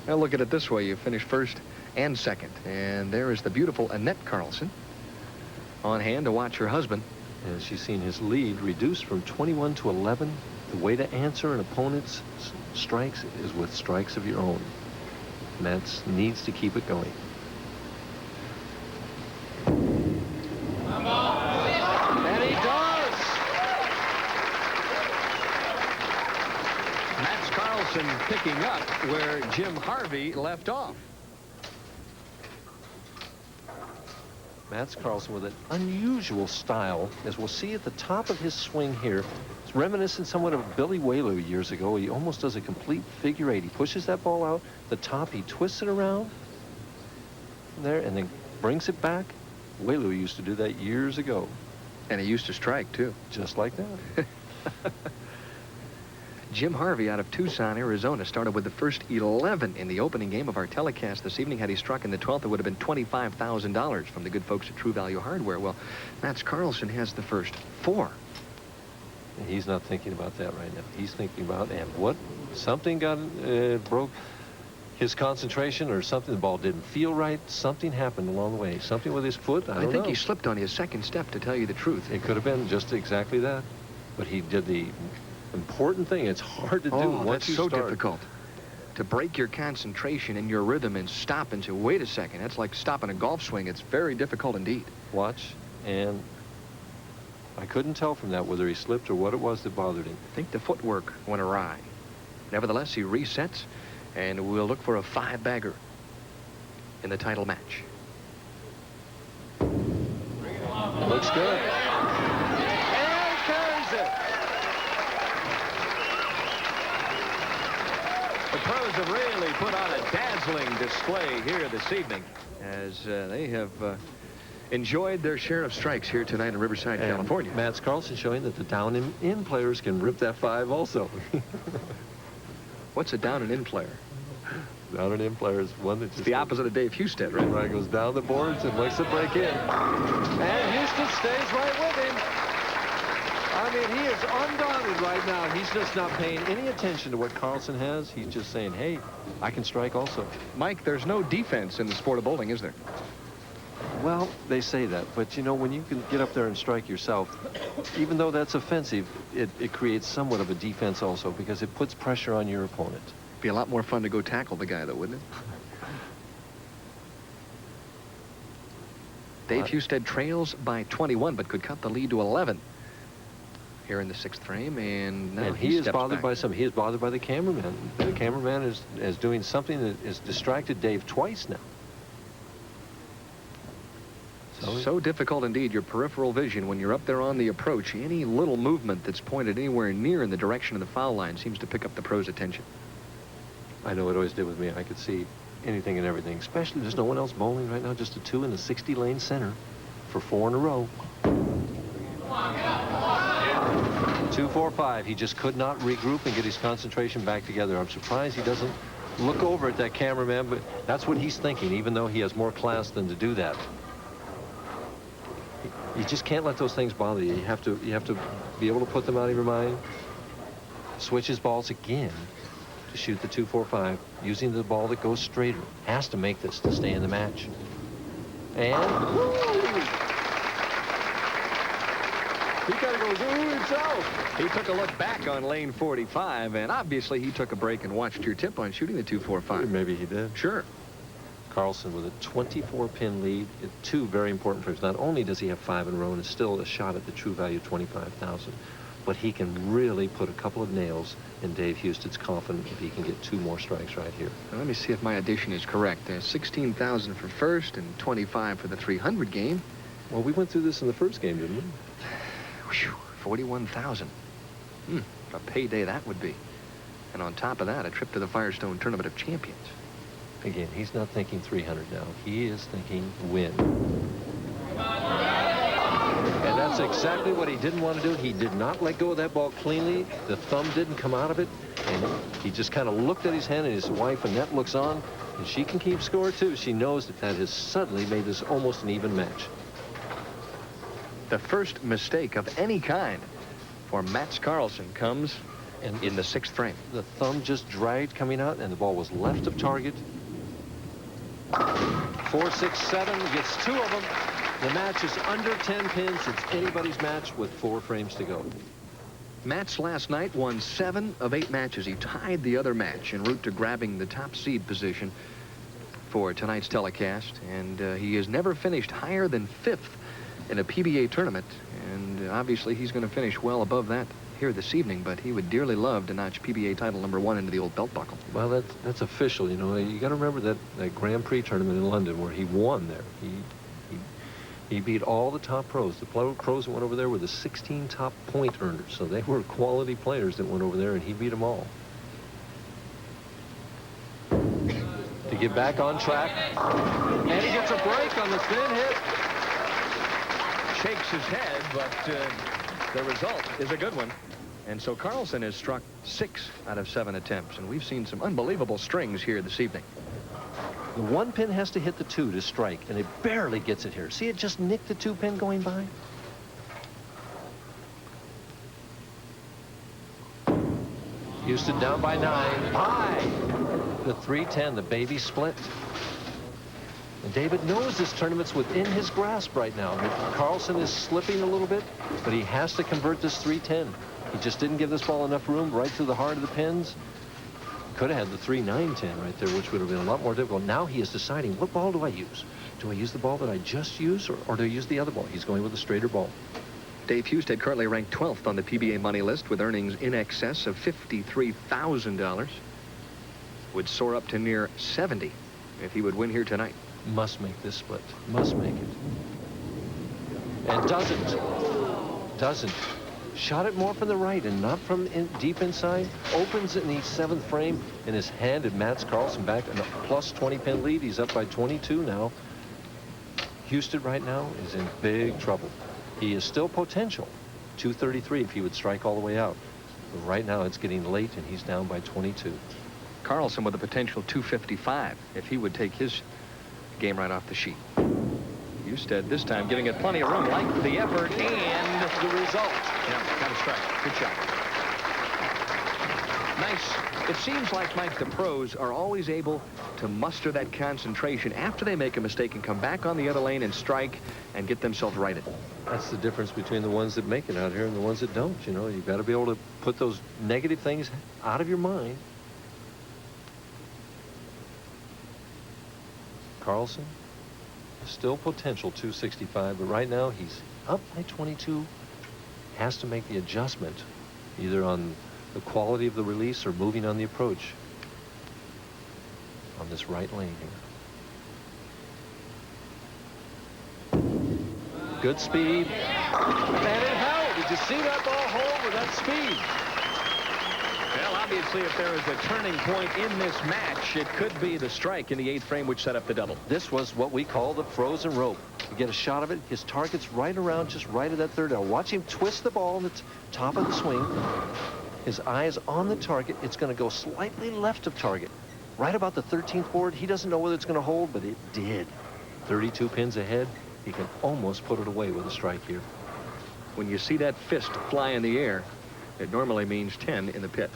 Now look at it this way: you finished first and second. And there is the beautiful Annette Karlsson on hand to watch her husband. And she's seen his lead reduced from 21 to 11. The way to answer an opponent's strikes is with strikes of your own. Matt needs to keep it going. And he does! Matt Karlsson picking up where Jim Harvey left off. Matt Karlsson with an unusual style, as we'll see at the top of his swing here. It's reminiscent somewhat of Billy Whaley years ago. He almost does a complete figure eight. He pushes that ball out. The top, he twists it around there and then brings it back. Whaley used to do that years ago. And he used to strike, too. Just like that. Jim Harvey out of Tucson, Arizona, started with the first 11 in the opening game of our telecast this evening. Had he struck in the 12th, it would have been $25,000 from the good folks at True Value Hardware. Well, Matt Karlsson has the first 4. And he's not thinking about that right now. He's thinking about, and what? Something got broke his concentration or something. The ball didn't feel right. Something happened along the way. Something with his foot. I don't know. think he slipped on his second step, to tell you the truth. It could have been just exactly that. But he did the important thing. It's hard to do once you start. start. Difficult to break your concentration and your rhythm and stop and say, wait a second. That's like stopping a golf swing. It's very difficult indeed. Watch, and I couldn't tell from that whether he slipped or what it was that bothered him. I think the footwork went awry. Nevertheless, he resets, and we'll look for a 5-bagger in the title match. Looks good. And carries it. The pros have really put on a dazzling display here this evening as they have enjoyed their share of strikes here tonight in Riverside, California. Matt Karlsson showing that the down and in players can rip that 5 also. What's a down and in player? Down and in player is one that just... It's the opposite of Dave Husted, right? Right, goes down the boards and likes to break in. And Husted stays right with him. I mean, he is undaunted right now. He's just not paying any attention to what Karlsson has. He's just saying, hey, I can strike also. Mike, there's no defense in the sport of bowling, is there? Well, they say that, but you know, when you can get up there and strike yourself, even though that's offensive, it creates somewhat of a defense also, because it puts pressure on your opponent. Be a lot more fun to go tackle the guy, though, wouldn't it? Dave Husted trails by 21, but could cut the lead to 11 here in the 6th frame, and now he is bothered back. by something. He is bothered by the cameraman. The cameraman is doing something that has distracted Dave twice now. So difficult indeed, your peripheral vision, when you're up there on the approach. Any little movement that's pointed anywhere near in the direction of the foul line seems to pick up the pros' attention. I know it always did with me. I could see anything and everything, especially there's no one else bowling right now, just a 2 in the 60-lane center for 4 in a row. 2, 4, 5. He just could not regroup and get his concentration back together. I'm surprised he doesn't look over at that cameraman, but that's what he's thinking, even though he has more class than to do that. You just can't let those things bother you. You have to be able to put them out of your mind. Switch his balls again to shoot the 2, 4, 5, using the ball that goes straighter. Has to make this to stay in the match. And woo! He kind of goes ooh himself. He took a look back on lane 45, and obviously he took a break and watched your tip on shooting the 2, 4, 5. Maybe he did. Sure. Karlsson with a 24-pin lead in 2 very important frames. Not only does he have 5 in a row and is still a shot at the true value of 25,000, but he can really put a couple of nails in Dave Husted's coffin if he can get 2 more strikes right here. Now, let me see if my addition is correct. 16,000 for first and 25 for the 300 game. Well, we went through this in the first game, didn't we? Whew, 41,000. A payday that would be. And on top of that, a trip to the Firestone Tournament of Champions. Again, he's not thinking 300 now. He is thinking win. And that's exactly what he didn't want to do. He did not let go of that ball cleanly. The thumb didn't come out of it. And he just kind of looked at his hand, and his wife, Annette, looks on. And she can keep score, too. She knows that that has suddenly made this almost an even match. The first mistake of any kind for Matt Karlsson comes in the 6th frame. The thumb just dragged coming out, and the ball was left of target. 4, 6, 7, gets 2 of them. The match is under 10 pins. It's anybody's match with 4 frames to go. Matz last night won 7 of 8 matches. He tied the other match en route to grabbing the top seed position for tonight's telecast. And he has never finished higher than 5th in a PBA tournament. And obviously he's going to finish well above that here this evening. But he would dearly love to notch PBA title #1 into the old belt buckle. Well, that's official. You know, you got to remember that Grand Prix tournament in London where he won there. He beat all the top pros. The pros that went over there were the 16 top point earners. So they were quality players that went over there, and he beat them all. To get back on track. And he gets a break on the thin hit. Shakes his head, but the result is a good one. And so Karlsson has struck 6 out of 7 attempts. And we've seen some unbelievable strings here this evening. The 1 pin has to hit the 2 to strike, and it barely gets it here. See, it just nicked the 2 pin going by. Husted down by 9. High. The 3-10, the baby split. And David knows this tournament's within his grasp right now. Karlsson is slipping a little bit, but he has to convert this 3-10. He just didn't give this ball enough room right through the heart of the pins. Could have had the 3-9-10 right there, which would have been a lot more difficult. Now he is deciding, what ball do I use? Do I use the ball that I just used, or do I use the other ball? He's going with a straighter ball. Dave Husted currently ranked 12th on the PBA money list with earnings in excess of $53,000. Would soar up to near 70 if he would win here tonight. Must make this split. Must make it. And doesn't. Shot it more from the right and not from deep inside. Opens it in the 7th frame and has handed Mats Karlsson back in a plus 20 pin lead. He's up by 22 now. Husted right now is in big trouble. He is still potential. 233 if he would strike all the way out. But right now it's getting late and he's down by 22. Karlsson with a potential 255 if he would take his game right off the sheet. Husted this time giving it plenty of room, like the effort and the result. Yeah, got a strike. Good shot. Nice. It seems like, Mike, the pros are always able to muster that concentration after they make a mistake and come back on the other lane and strike and get themselves righted. That's the difference between the ones that make it out here and the ones that don't. You know, you've got to be able to put those negative things out of your mind. Karlsson, still potential 265, but right now he's up by 22. Has to make the adjustment either on the quality of the release or moving on the approach on this right lane here. Good speed. And it held. Did you see that ball home with that speed? Well, obviously, if there is a turning point in this match, it could be the strike in the 8th frame, which set up the double. This was what we call the frozen rope. You get a shot of it. His target's right around, just right at that third. Now watch him twist the ball on the top of the swing. His eye is on the target. It's going to go slightly left of target. Right about the 13th board. He doesn't know whether it's going to hold, but it did. 32 pins ahead. He can almost put it away with a strike here. When you see that fist fly in the air, it normally means 10 in the pit.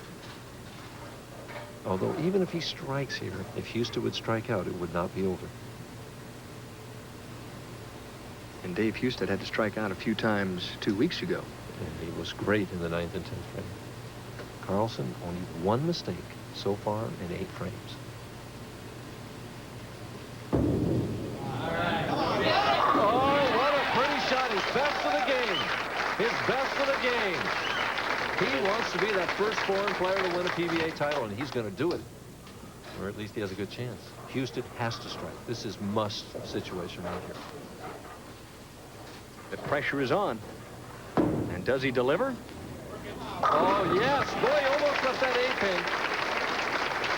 Although even if he strikes here, if Husted would strike out, it would not be over. And Dave Husted had to strike out a few times 2 weeks ago. And he was great in the 9th and 10th frame. Karlsson, only 1 mistake so far in 8 frames. Oh, what a pretty shot. His best of the game. His best of the game. He wants to be that first foreign player to win a PBA title, and he's going to do it. Or at least he has a good chance. Husted has to strike. This is must situation right here. The pressure is on. And does he deliver? Oh, yes. Boy, almost left that 8-pin.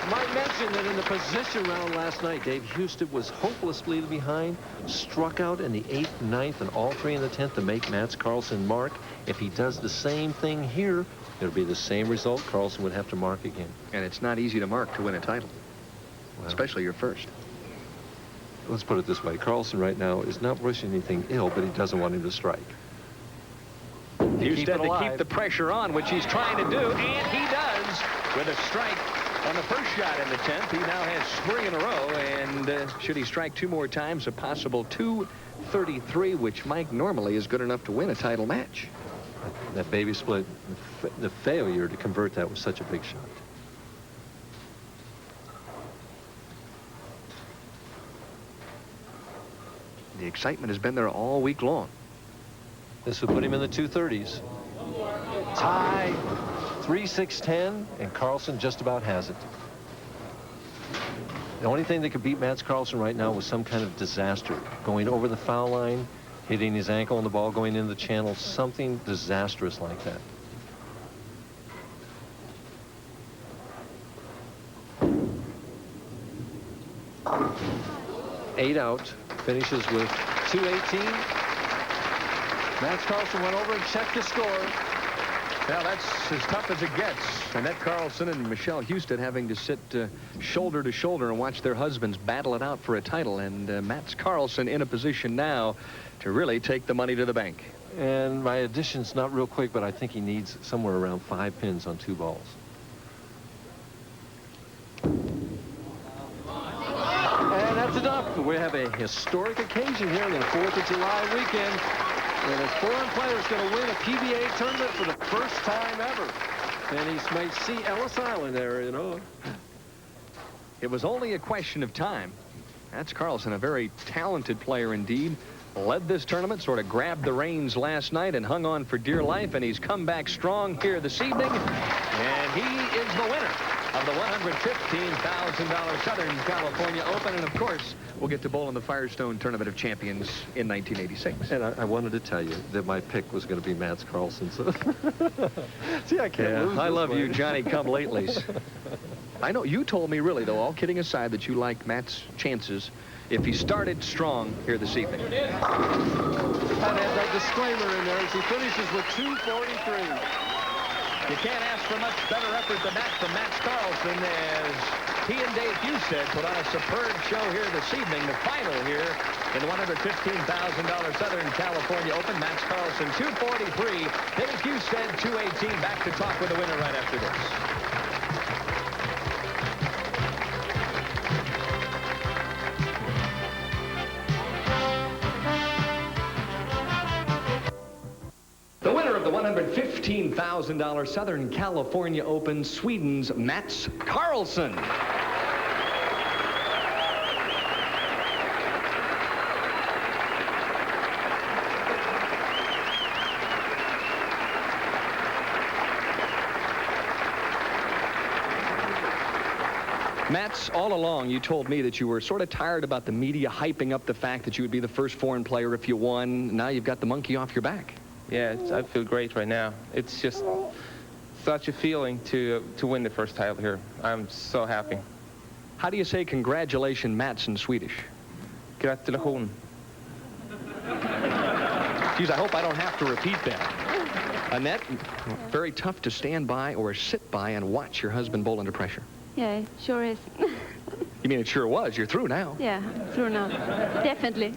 Might mention that in the position round last night, Dave Husted was hopelessly behind, struck out in the 8th, 9th, and all 3 in the 10th to make Mats Karlsson mark. If he does the same thing here, it'll be the same result. Karlsson would have to mark again. And it's not easy to mark to win a title, especially your first. Let's put it this way. Karlsson right now is not wishing anything ill, but he doesn't want him to strike. Husted to keep the pressure on, which he's trying to do, and he does with a strike On the first shot in the 10th, he now has 3 in a row, and should he strike 2 more times, a possible 233, which Mike normally is good enough to win a title match. That baby split, the failure to convert that was such a big shot. The excitement has been there all week long. This would put him in the 230s. Tie, 3-6-10, and Karlsson just about has it. The only thing that could beat Mats Karlsson right now was some kind of disaster. Going over the foul line, hitting his ankle on the ball, going into the channel, something disastrous like that. Eight out, finishes with 218. Mats Karlsson went over and checked the score. Well, that's as tough as it gets. Annette Karlsson and Michelle Husted having to sit shoulder to shoulder and watch their husbands battle it out for a title. And Mats Karlsson in a position now to really take the money to the bank. And my addition's not real quick, but I think he needs somewhere around 5 pins on 2 balls. And that's enough. We have a historic occasion here on the 4th of July weekend. And a foreign player is going to win a PBA tournament for the first time ever. And he may see Ellis Island there, you know. It was only a question of time. That's Karlsson, a very talented player indeed. Led this tournament, sort of grabbed the reins last night and hung on for dear life. And he's come back strong here this evening. And he is the winner of the $115,000 Southern California Open. And, of course, we'll get to bowl in the Firestone Tournament of Champions in 1986. And I wanted to tell you that my pick was going to be Mats Karlsson. So. See, I can't lose. I love you, Johnny Come-Latelys. I know you told me, really, though, all kidding aside, that you like Matt's chances if he started strong here this evening. I'd have that disclaimer in there as he finishes with 243. You can't ask for much better effort than that from Mats Karlsson, as he and Dave Husted put on a superb show here this evening. The final here in the $115,000 Southern California Open. Mats Karlsson 243, Dave Husted 218. Back to talk with the winner right after this. The winner of the $115,000 Southern California Open, Sweden's Mats Karlsson. Mats, all along you told me that you were sort of tired about the media hyping up the fact that you would be the first foreign player if you won. Now you've got the monkey off your back. Yeah, I feel great right now. It's just such a feeling to win the first title here. I'm so happy. How do you say congratulations, Mats, in Swedish? Gratulation. Geez, I hope I don't have to repeat that. Annette, very tough to stand by or sit by and watch your husband bowl under pressure. Yeah, it sure is. You mean it sure was? You're through now. Yeah, through now. Definitely.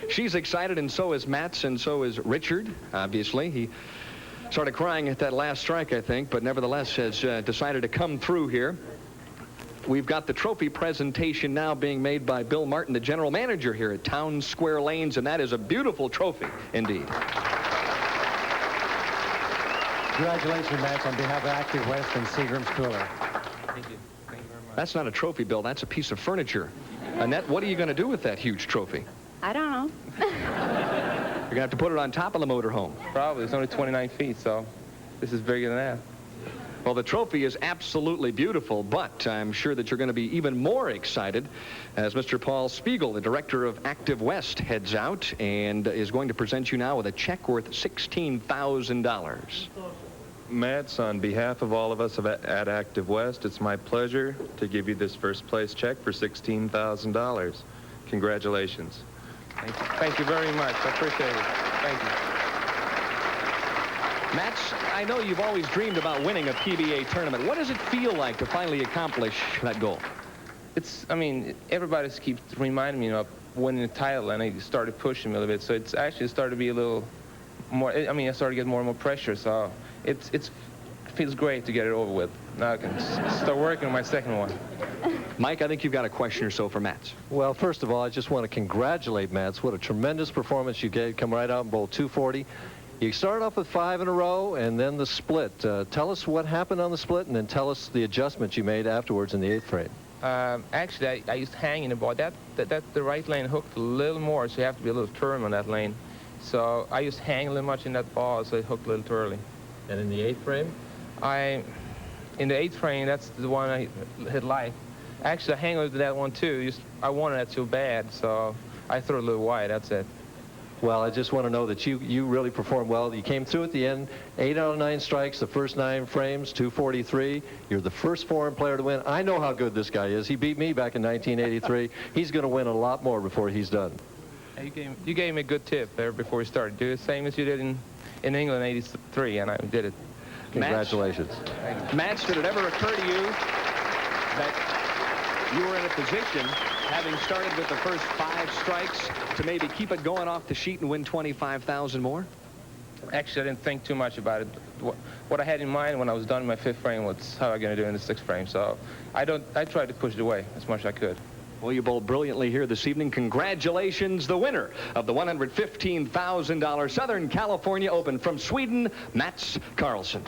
She's excited, and so is Mats, and so is Richard, obviously. He started crying at that last strike, I think, but nevertheless has decided to come through here. We've got the trophy presentation now being made by Bill Martin, the general manager here at Town Square Lanes, and that is a beautiful trophy indeed. Congratulations, Mats, on behalf of Active West and Seagram's Cooler. Thank you. Thank you very much. That's not a trophy, Bill. That's a piece of furniture. Annette, what are you going to do with that huge trophy? I don't know. You're going to have to put it on top of the motorhome. Probably. It's only 29 feet, so this is bigger than that. Well, the trophy is absolutely beautiful, but I'm sure that you're going to be even more excited as Mr. Paul Spiegel, the director of Active West, heads out and is going to present you now with a check worth $16,000. Mats, on behalf of all of us at Active West, it's my pleasure to give you this first place check for $16,000. Congratulations. Thank you very much. I appreciate it. Thank you. Mats, I know you've always dreamed about winning a PBA tournament. What does it feel like to finally accomplish that goal? I mean, everybody keeps reminding me of winning the title, and they started pushing me a little bit. So it's actually started to be a little more, I started to get more and more pressure. So it's feels great to get it over with. Now I can start working on my second one. Mike, I think you've got a question or so for Mats. Well, first of all, I just want to congratulate Mats. What a tremendous performance you gave. Come right out and bowl 240. You started off with 5 in a row, and then the split. Tell us what happened on the split, and then tell us the adjustments you made afterwards in the 8th frame. Actually, I used to hang in the ball. The right lane hooked a little more, so you have to be a little firm on that lane. So I used to hang a little much in that ball, so it hooked a little too early. And in the 8th frame? In the 8th frame, that's the one I hit light. Actually, I hang over that one too. I wanted that so bad, so I threw it a little wide. That's it. Well, I just want to know that you really performed well. You came through at the end, 8 out of 9 strikes, the first 9 frames, 243. You're the first foreign player to win. I know how good this guy is. He beat me back in 1983. He's going to win a lot more before he's done. You gave me a good tip there before we started. Do the same as you did in England in '83, and I did it. Congratulations. Mats, did it ever occur to you that you were in a position, having started with the first 5 strikes, to maybe keep it going off the sheet and win $25,000 more? Actually, I didn't think too much about it. What I had in mind when I was done in my 5th frame was how I'm going to do in the 6th frame. So I tried to push it away as much as I could. Well, you bowled brilliantly here this evening. Congratulations, the winner of the $115,000 Southern California Open from Sweden, Mats Karlsson.